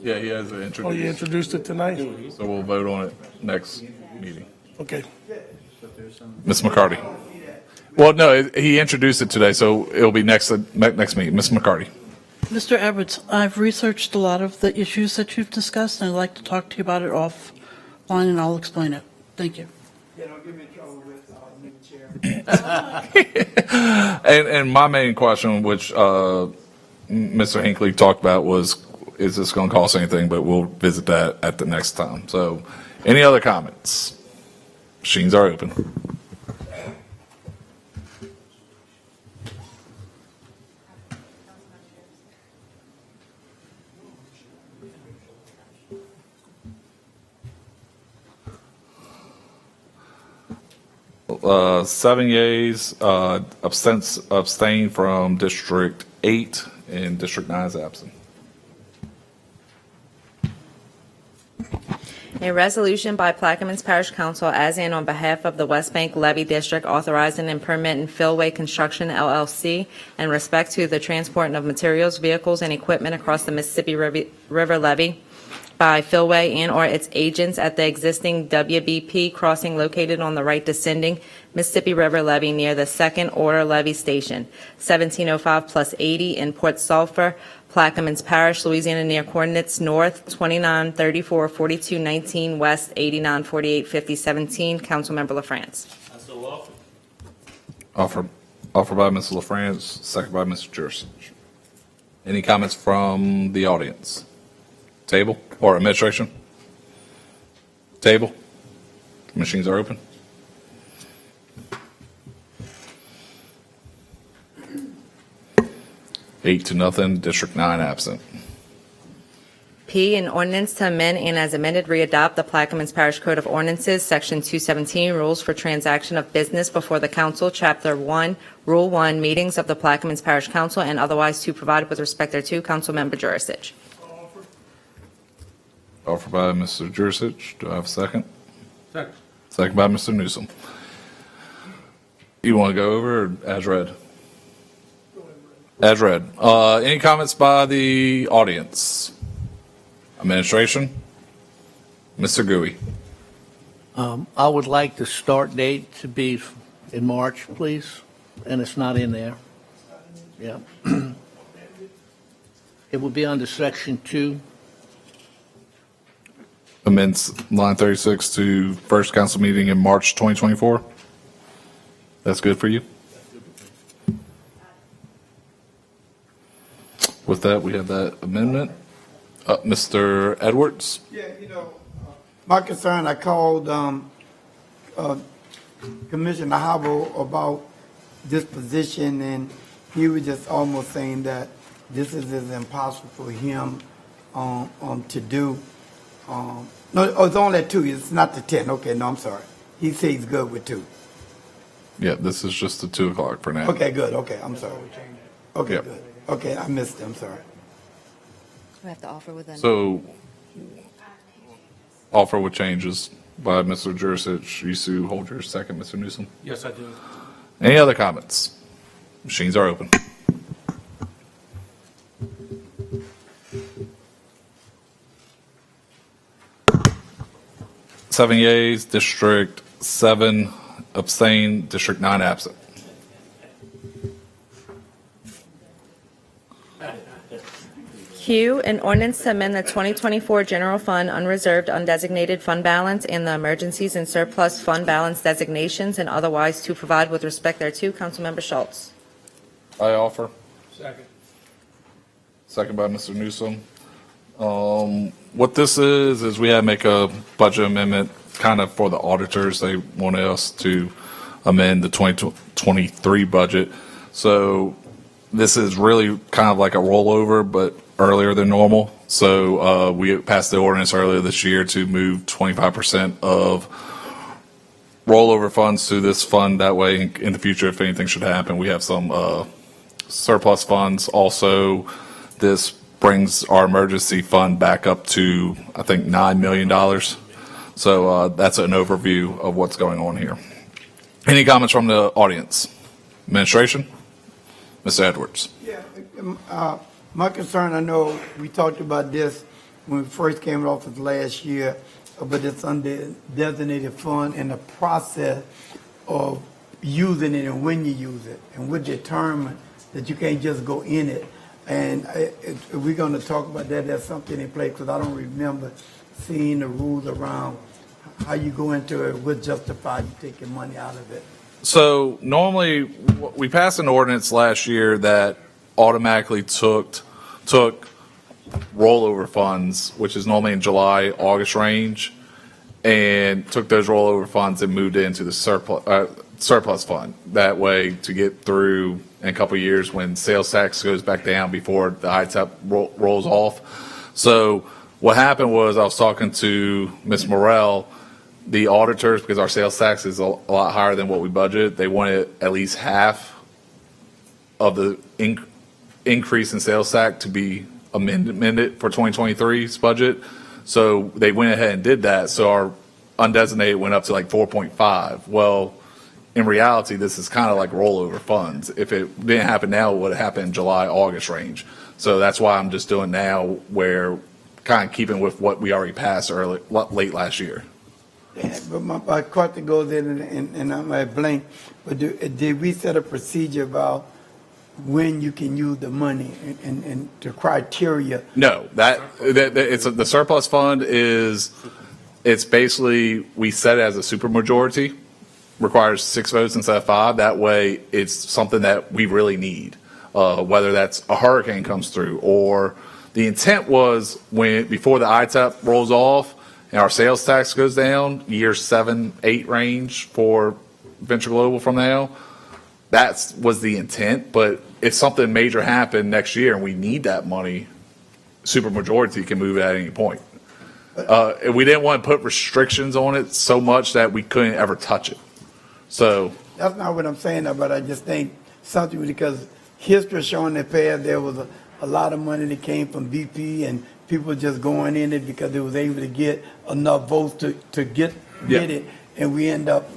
Yeah, he has it Oh, you introduced it tonight? So we'll vote on it next meeting. Okay. Ms. McCarty. Well, no, he introduced it today, so it'll be next meeting. Ms. McCarty. Mr. Edwards, I've researched a lot of the issues that you've discussed, and I'd like to talk to you about it offline, and I'll explain it. Thank you. Yeah, don't get me in trouble with new chair. And my main question, which Mr. Hinckley talked about, was, is this going to cost anything? But we'll visit that at the next time. So any other comments? Machines are open. Seven yeas, abstain from District 8, and District 9 is absent. A resolution by Plaquemines Parish Council as and on behalf of the West Bank Levy District authorizing and permitting Philway Construction LLC in respect to the transport of materials, vehicles, and equipment across the Mississippi River Levee by Philway and/or its agents at the existing WBP crossing located on the right descending Mississippi River Levee near the Second Order Levee Station, 1705 plus 80 in Port Sulphur, Plaquemines Parish, Louisiana, near coordinates north 2934, 4219 west 8948 5017. Councilmember LaFrance. Offered by Ms. LaFrance, second by Mr. Jursich. Any comments from the audience? Table or administration? Table? Machines are open. Eight to nothing, District 9 absent. P, an ordinance to amend and as amended readopt the Plaquemines Parish Code of Ordinances, Section 217, Rules for Transaction of Business Before the Council, Chapter 1, Rule 1, Meetings of the Plaquemines Parish Council, and otherwise to provide with respect thereto. Councilmember Jurisich. Offered by Mr. Jursich. Do I have a second? Second. Second by Mr. Newsom. You want to go over or as read? As read. Any comments by the audience? Administration? Mr. Gui. I would like the start date to be in March, please, and it's not in there. Yeah. It would be under section 2. Amends line 36 to first council meeting in March 2024. That's good for you? With that, we have that amendment. Mr. Edwards? Yeah, my concern, I called Commissioner Hobble about this position, and he was just almost saying that this is as impossible for him to do. No, it's only at 2. It's not the 10. Okay, no, I'm sorry. He said he's good with 2. Yeah, this is just the 2 o'clock for now. Okay, good. Okay, I'm sorry. Okay, Yep. good. Okay, I missed it. I'm sorry. We have to offer within. So, offer with changes by Mr. Jurisic. You hold your second, Mr. Newsom. Yes, I do. Any other comments? Machines are open. Seven yeas, District 7 abstain, District 9 absent. Q, an ordinance to amend the 2024 general fund unreserved undesignated fund balance and the emergencies and surplus fund balance designations and otherwise to provide with respect thereto. Councilmember Schultz. I offer. Second. Second by Mr. Newsom. What this is we had to make a budget amendment kind of for the auditors. They wanted us to amend the 2023 budget. So this is really kind of like a rollover, but earlier than normal. So we passed the ordinance earlier this year to move 25% of rollover funds to this fund. That way, in the future, if anything should happen, we have some surplus funds. Also, this brings our emergency fund back up to, I think, $9 million. So that's an overview of what's going on here. Any comments from the audience? Administration? Mr. Edwards. Yeah, my concern, I know we talked about this when we first came off of last year, but it's under designated fund and the process of using it and when you use it, and we determine that you can't just go in it. And we're going to talk about that. There's something in place because I don't remember seeing the rules around how you go into it, what justifies you taking money out of it. So normally, we passed an ordinance last year that automatically took rollover funds, which is normally in July, August range, and took those rollover funds and moved it into the surplus fund. That way, to get through in a couple of years when sales tax goes back down before the ITEP rolls off. So what happened was I was talking to Ms. Morrell, the auditors, because our sales tax is a lot higher than what we budgeted. They wanted at least half of the increase in sales tax to be amended for 2023's budget. So they went ahead and did that. So our undesignated went up to like 4.5. Well, in reality, this is kind of like rollover funds. If it didn't happen now, it would have happened in July, August range. So that's why I'm just doing now, where kind of keeping with what we already passed late last year. Yeah, but my question goes in, and I'm at blank, but did we set a procedure about when you can use the money and the criteria? No, the surplus fund it's basically, we set it as a supermajority, requires 6 votes instead of 5. That way, it's something that we really need, whether that's a hurricane comes through, or the intent was before the ITEP rolls off and our sales tax goes down, year 7, 8 range for Venture Global from now. That was the intent, but if something major happened next year and we need that money, supermajority can move it at any point. We didn't want to put restrictions on it so much that we couldn't ever touch it. So That's not what I'm saying, but I just think something, because history showing that there was a lot of money that came from BP and people just going in it because they was able to get enough votes to get it. and we end up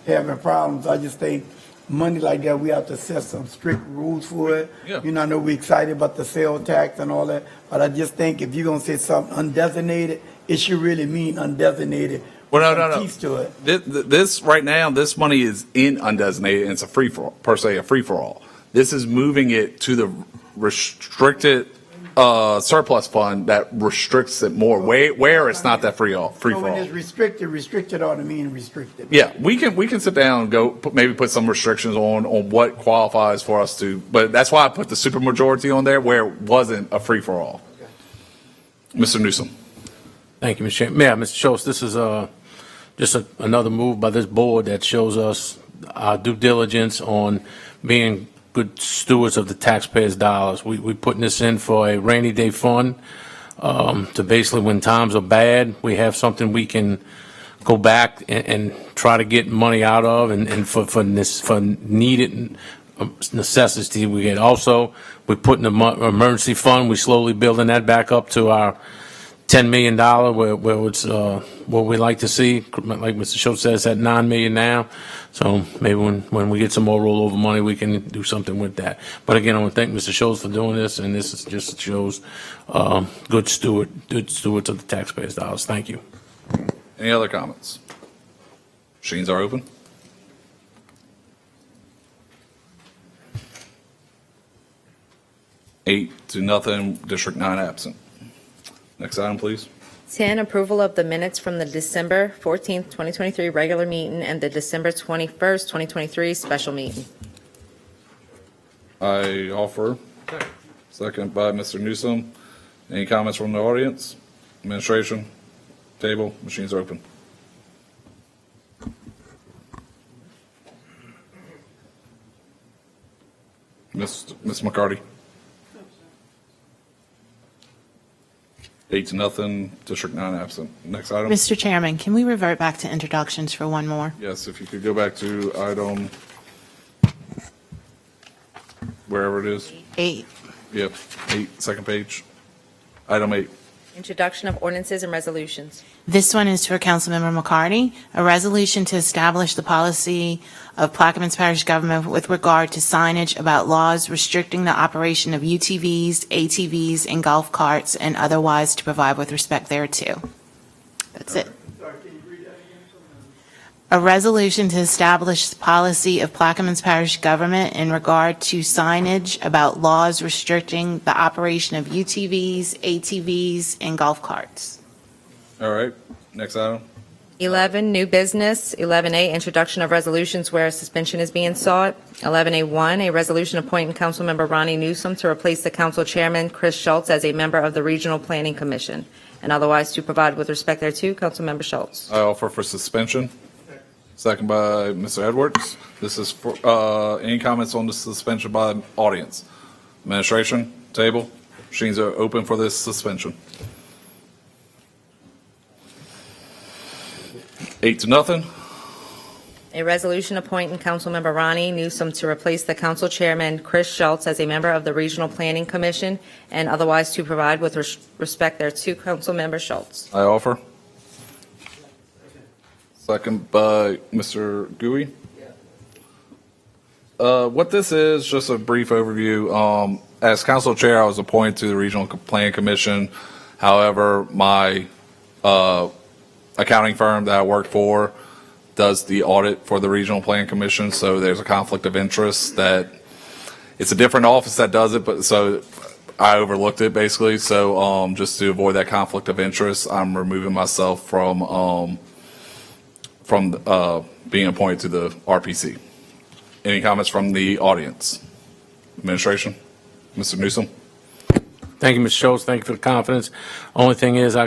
having problems. I just think money like that, we have to set some strict rules for it. Yeah. You know, I know we're excited about the sales tax and all that, but I just think if you're gonna say something undesignated, it should really mean undesignated. Well, Some no. teeth to it. This right now, this money is in undesignated, and it's a free for all. This is moving it to the restricted surplus fund that restricts it more. Where it's not that free So for when all. it's restricted ought to mean restricted. Yeah, we can sit down and go maybe put some restrictions on what qualifies for us to. But that's why I put the supermajority on there where it wasn't a free for all. Mr. Newsom. Thank you, Mr. Chairman. Yeah, Mr. Schultz, this is just another move by this board that shows us our due diligence on being good stewards of the taxpayers' dollars. We putting this in for a rainy day fund to basically when times are bad, we have something we can go back and try to get money out of and for needed necessity we get. Also, we put in an emergency fund. We're slowly building that back up to our $10 million, where it's what we like to see. Like Mr. Schultz says, at $9 million now. So maybe when we get some more rollover money, we can do something with that. But again, I want to thank Mr. Schultz for doing this, and this is just shows good stewards of the taxpayers' dollars. Thank you. Any other comments? Machines are open. 8-0, District 9 absent. Next item, please. 10, approval of the minutes from the December 14th, 2023 regular meeting and the December 21st, 2023 special meeting. I offer. Second by Mr. Newsom. Any comments from the audience? Administration? Table? Machines are open. Ms. McCarty? 8-0, District 9 absent. Next item? Mr. Chairman, can we revert back to introductions for one more? Yes, if you could go back to item, wherever it is. 8. Yep, 8, second page. Item 8. Introduction of ordinances and resolutions. This one is for Councilmember McCarty, a resolution to establish the policy of Plaquemines Parish government with regard to signage about laws restricting the operation of UTVs, ATVs, and golf carts, and otherwise to provide with respect thereto. That's it. A resolution to establish the policy of Plaquemines Parish government in regard to signage about laws restricting the operation of UTVs, ATVs, and golf carts. All right, next item. 11, new business. 11A, introduction of resolutions where a suspension is being sought. 11A1, a resolution appointing Councilmember Ronnie Newsom to replace the council chairman, Chris Schultz, as a member of the Regional Planning Commission, and otherwise to provide with respect thereto. Councilmember Schultz. I offer for suspension. Second by Mr. Edwards. This is for, any comments on the suspension by the audience? Administration, table, machines are open for this suspension. 8-0. A resolution appointing Councilmember Ronnie Newsom to replace the council chairman, Chris Schultz, as a member of the Regional Planning Commission, and otherwise to provide with respect thereto. Councilmember Schultz. I offer. Second by Mr. Gui. What this is, just a brief overview. As council chair, I was appointed to the Regional Planning Commission. However, my accounting firm that I work for does the audit for the Regional Planning Commission, so there's a conflict of interest that it's a different office that does it, but so I overlooked it basically. So just to avoid that conflict of interest, I'm removing myself from being appointed to the RPC. Any comments from the audience? Administration? Mr. Newsom? Thank you, Mr. Schultz. Thank you for the confidence. Only thing is, I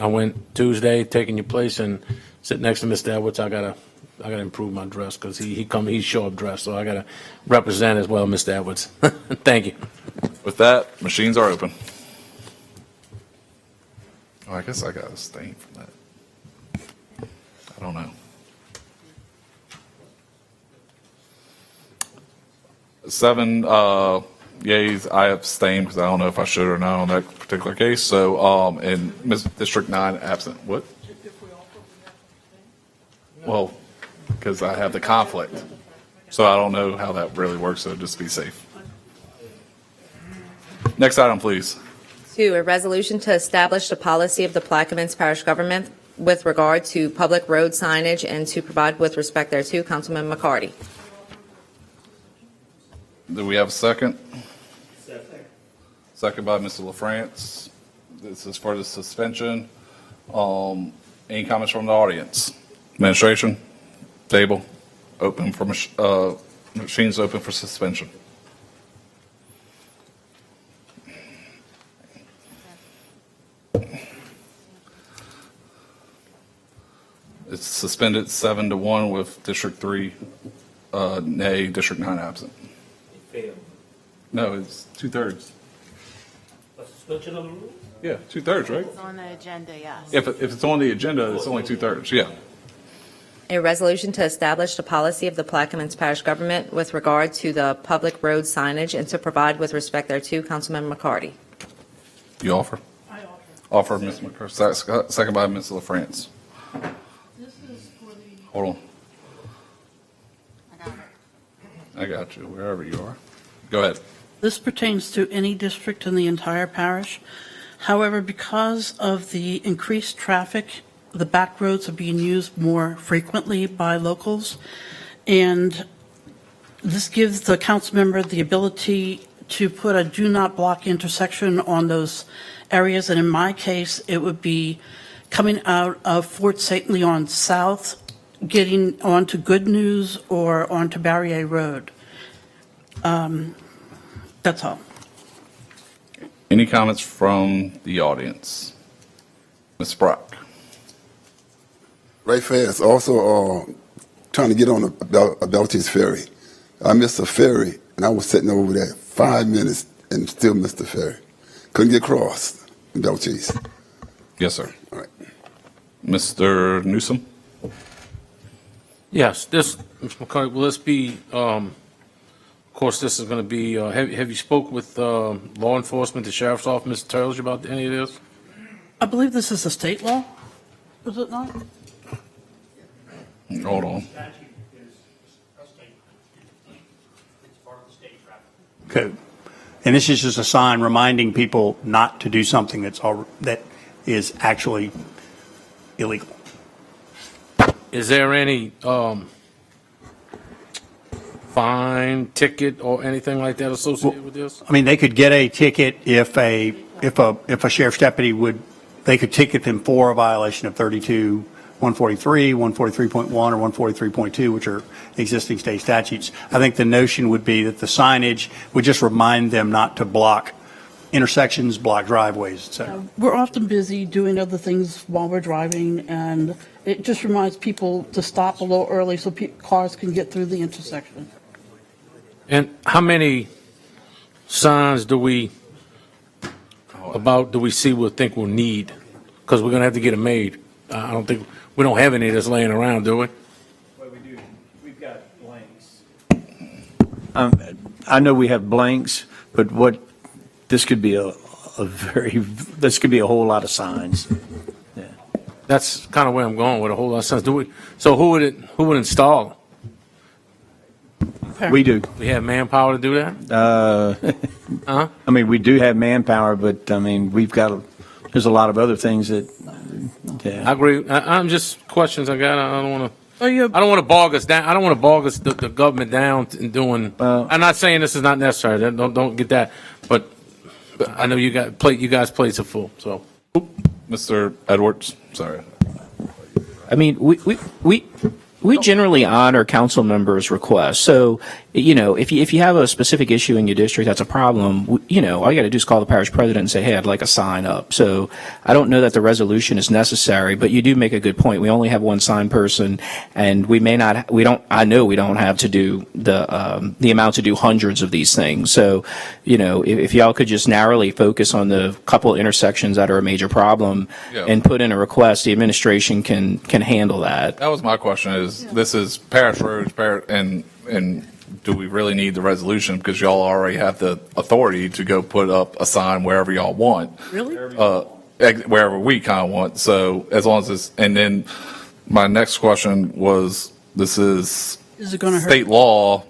went Tuesday taking your place and sit next to Mr. Edwards. I gotta improve my dress because he show up dressed, so I gotta represent as well, Mr. Edwards. Thank you. With that, machines are open. Oh, I guess I got to abstain from that. I don't know. 7 yays, I abstain because I don't know if I should or not on that particular case. So, and District 9 absent. What? Well, because I have the conflict. So I don't know how that really works, so just be safe. Next item, please. 2, a resolution to establish the policy of the Plaquemines Parish government with regard to public road signage and to provide with respect thereto. Councilman McCarty. Do we have a second? Second by Mr. LaFrance. This is for the suspension. Any comments from the audience? Administration, table, open for, machines open for suspension. It's suspended 7-1 with District 3 nay, District 9 absent. No, it's 2/3. Suspension of the rules? Yeah, 2/3, right? It's on the agenda, yes. If it's on the agenda, it's only 2/3, yeah. A resolution to establish the policy of the Plaquemines Parish government with regard to the public road signage and to provide with respect thereto. Councilman McCarty. You offer? I offer. Offer, Ms. McCarthy, second by Ms. LaFrance. Hold on. I got you, wherever you are. Go ahead. This pertains to any district in the entire parish. However, because of the increased traffic, the back roads are being used more frequently by locals, and this gives the council member the ability to put a do not block intersection on those areas, and in my case, it would be coming out of Fort St. Leon South, getting onto Good News or onto Barrier Road. That's all. Any comments from the audience? Ms. Brock? Right fast. Also, trying to get on a Belchase ferry. I missed the ferry, and I was sitting over there 5 minutes and still missed the ferry. Couldn't get across in Belchase. Yes, sir. All right. Mr. Newsom? Yes, this, Mr. McCarty, will this be, of course, this is going to be, have you spoke with law enforcement, the sheriff's office, Mr. Turley, about any of this? I believe this is a state law, is it not? Hold on. Code. And this is just a sign reminding people not to do something that is actually illegal. Is there any fine, ticket, or anything like that associated with this? I mean, they could get a ticket if a sheriff's deputy they could ticket them for a violation of 32, 143, 143.1, or 143.2, which are existing state statutes. I think the notion would be that the signage would just remind them not to block intersections, block driveways, et cetera. We're often busy doing other things while we're driving, and it just reminds people to stop a little early so cars can get through the intersection. And how many signs do we see we'll think we'll need? Because we're going to have to get them made. I don't think, we don't have any that's laying around, do we? Well, we do. We've got blanks. I know we have blanks, but this could be this could be a whole lot of signs. Yeah. That's kind of where I'm going with a whole lot of signs. So who would install? We do. We have manpower to do that? I mean, we do have manpower, but I mean, there's a lot of other things that, yeah. I agree. I'm just questions I got. I don't want to bog us down. I don't want to bog us the government down in doing. I'm not saying this is not necessary. Don't get that. But I know you guys plates are full. So, Mr. Edwards, sorry. I mean, we generally honor council members' requests. So, if you have a specific issue in your district that's a problem, all you got to do is call the parish president and say, hey, I'd like a sign up. So I don't know that the resolution is necessary, but you do make a good point. We only have one sign person, and I know we don't have to do the amount to do hundreds of these things. So, if y'all could just narrowly focus on the couple intersections that are a major problem and put in a request, the administration can handle that. That was my question this is parish roads, and do we really need the resolution? Because y'all already have the authority to go put up a sign wherever y'all want. Really? Wherever we kind of want. So as long as and then my next question was, this is Is it going to hurt? state law.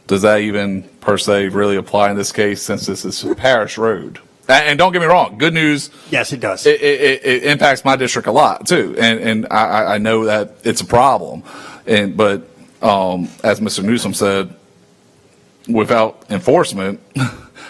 Does that even per se really apply in this case since this is a parish road? And don't get me wrong, good news. Yes, it does. It impacts my district a lot too. And I know that it's a problem. But as Mr. Newsom said, without enforcement,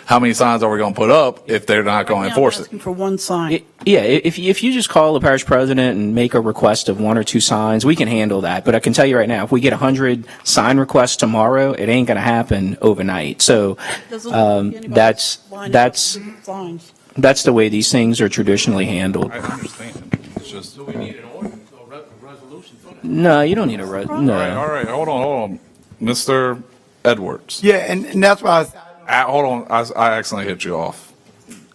how many signs are we going to put up if they're not going to enforce it? Asking for one sign. Yeah, if you just call the parish president and make a request of 1 or 2 signs, we can handle that. But I can tell you right now, if we get 100 sign requests tomorrow, it ain't going to happen overnight. So Doesn't look like anybody's that's lining up to do signs. that's the way these things are traditionally handled. I understand. It's just. So we need an ordinance or resolution for that. No, you don't need a no. All right. Hold on. Mr. Edwards. Yeah, and that's why I said, Hold on. I accidentally hit you off.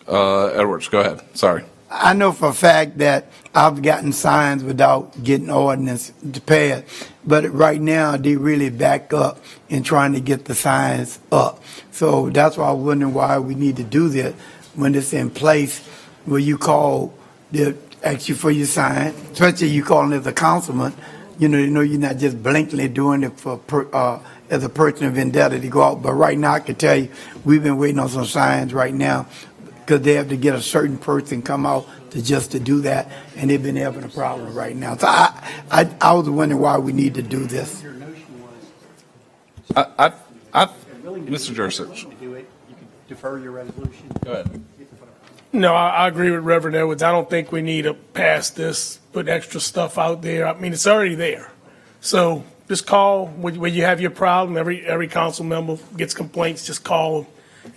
Edwards, go ahead. Sorry. I know for a fact that I've gotten signs without getting ordinance to pass, but right now they really back up in trying to get the signs up. So that's why I was wondering why we need to do this when it's in place where you call, they'll ask you for your sign, especially you calling as a councilman, you know you're not just blankly doing it for as a person of vendetta to go out. But right now I can tell you, we've been waiting on some signs right now because they have to get a certain person come out to do that, and they've been having a problem right now. So I was wondering why we need to do this. Mr. Jurcich. You can defer your resolution. Go ahead. No, I agree with Reverend Edwards. I don't think we need to pass this, put extra stuff out there. I mean, it's already there. So just call when you have your problem. Every council member gets complaints. Just call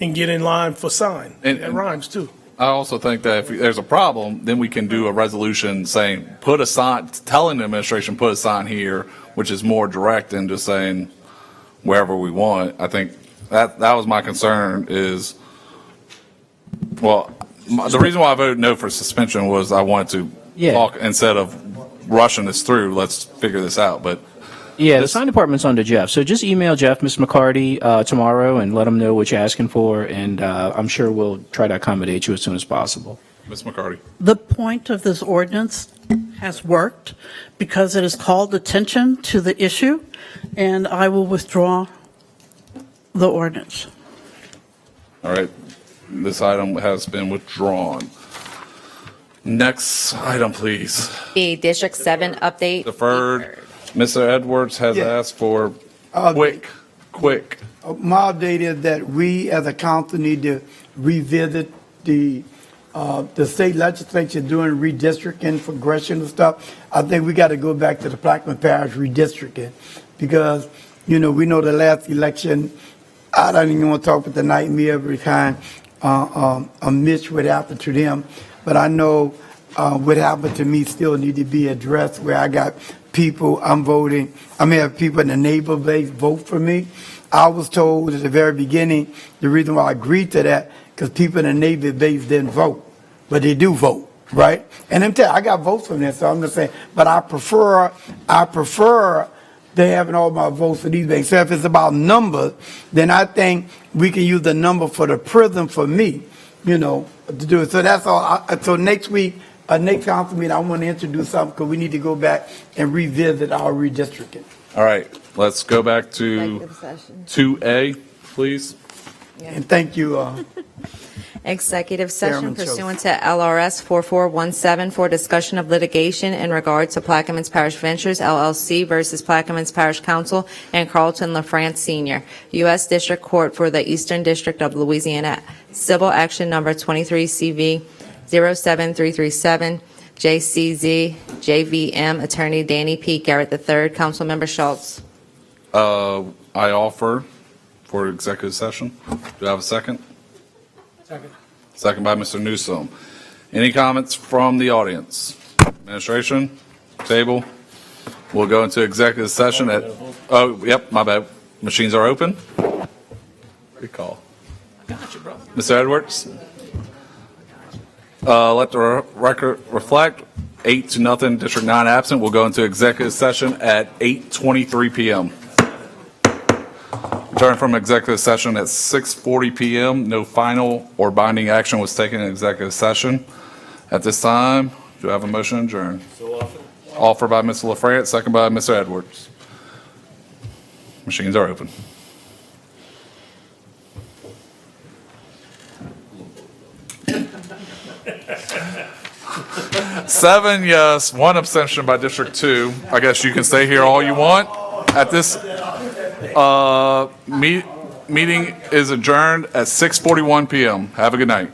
and get in line for sign. And That rhymes too. I also think that if there's a problem, then we can do a resolution saying, put a sign, telling the administration, put a sign here, which is more direct than just saying wherever we want. I think that was my concern is, well, the reason why I voted no for suspension was I wanted to talk instead of rushing this through. Let's figure this out. But Yeah, the sign department's under Jeff. So just email Jeff, Ms. McCarty, tomorrow and let him know what you're asking for. And I'm sure we'll try to accommodate you as soon as possible. Ms. McCarty. The point of this ordinance has worked because it has called attention to the issue, and I will withdraw the ordinance. All right. This item has been withdrawn. Next item, please. The District 7 update. Deferred. Mr. Edwards has asked for quick. My update is that we as a council need to revisit the state legislature doing redistricting for congressional stuff. I think we got to go back to the Plaquemine Parish redistricting because, we know the last election, I don't even want to talk about the nightmare every time a Mitch what happened to them. But I know what happened to me still need to be addressed where I got people I'm voting. I may have people in the neighbor base vote for me. I was told at the very beginning the reason why I agreed to that because people in the neighbor base didn't vote, but they do vote, right? And I'm telling you, I got votes from this, so I'm just saying. But I prefer they having all my votes for these banks. So if it's about numbers, then I think we can use the number for the prison for me, to do it. So that's all. So next week, next council meeting, I want to introduce something because we need to go back and revisit our redistricting. All right. Let's go back to Executive session. 2A, please. And thank you. Executive session Chairman Cho. pursuant to LRS 4417 for discussion of litigation in regard to Plaquemines Parish Ventures LLC versus Plaquemines Parish Council and Carlton LaFrance Sr., U.S. District Court for the Eastern District of Louisiana, Civil Action Number 23CV 07337, JCZ, JVM, Attorney Danny P. Garrett III, Councilmember Schultz. I offer for executive session. Do I have a second? Second by Mr. Newsom. Any comments from the audience? Administration? Table? We'll go into executive session at, my bad. Machines are open. Good call. Mr. Edwards? Let the record reflect, 8-0, District 9 absent. We'll go into executive session at 8:23 p.m. Return from executive session at 6:40 p.m. No final or binding action was taken in executive session. At this time, Do I have a motion to adjourn? Offered by Mr. LaFrance, second by Mr. Edwards. Machines are open. Seven yes, one abstention by District 2. I guess you can stay here all you want. At this, meeting is adjourned at 6:41 PM. Have a good night.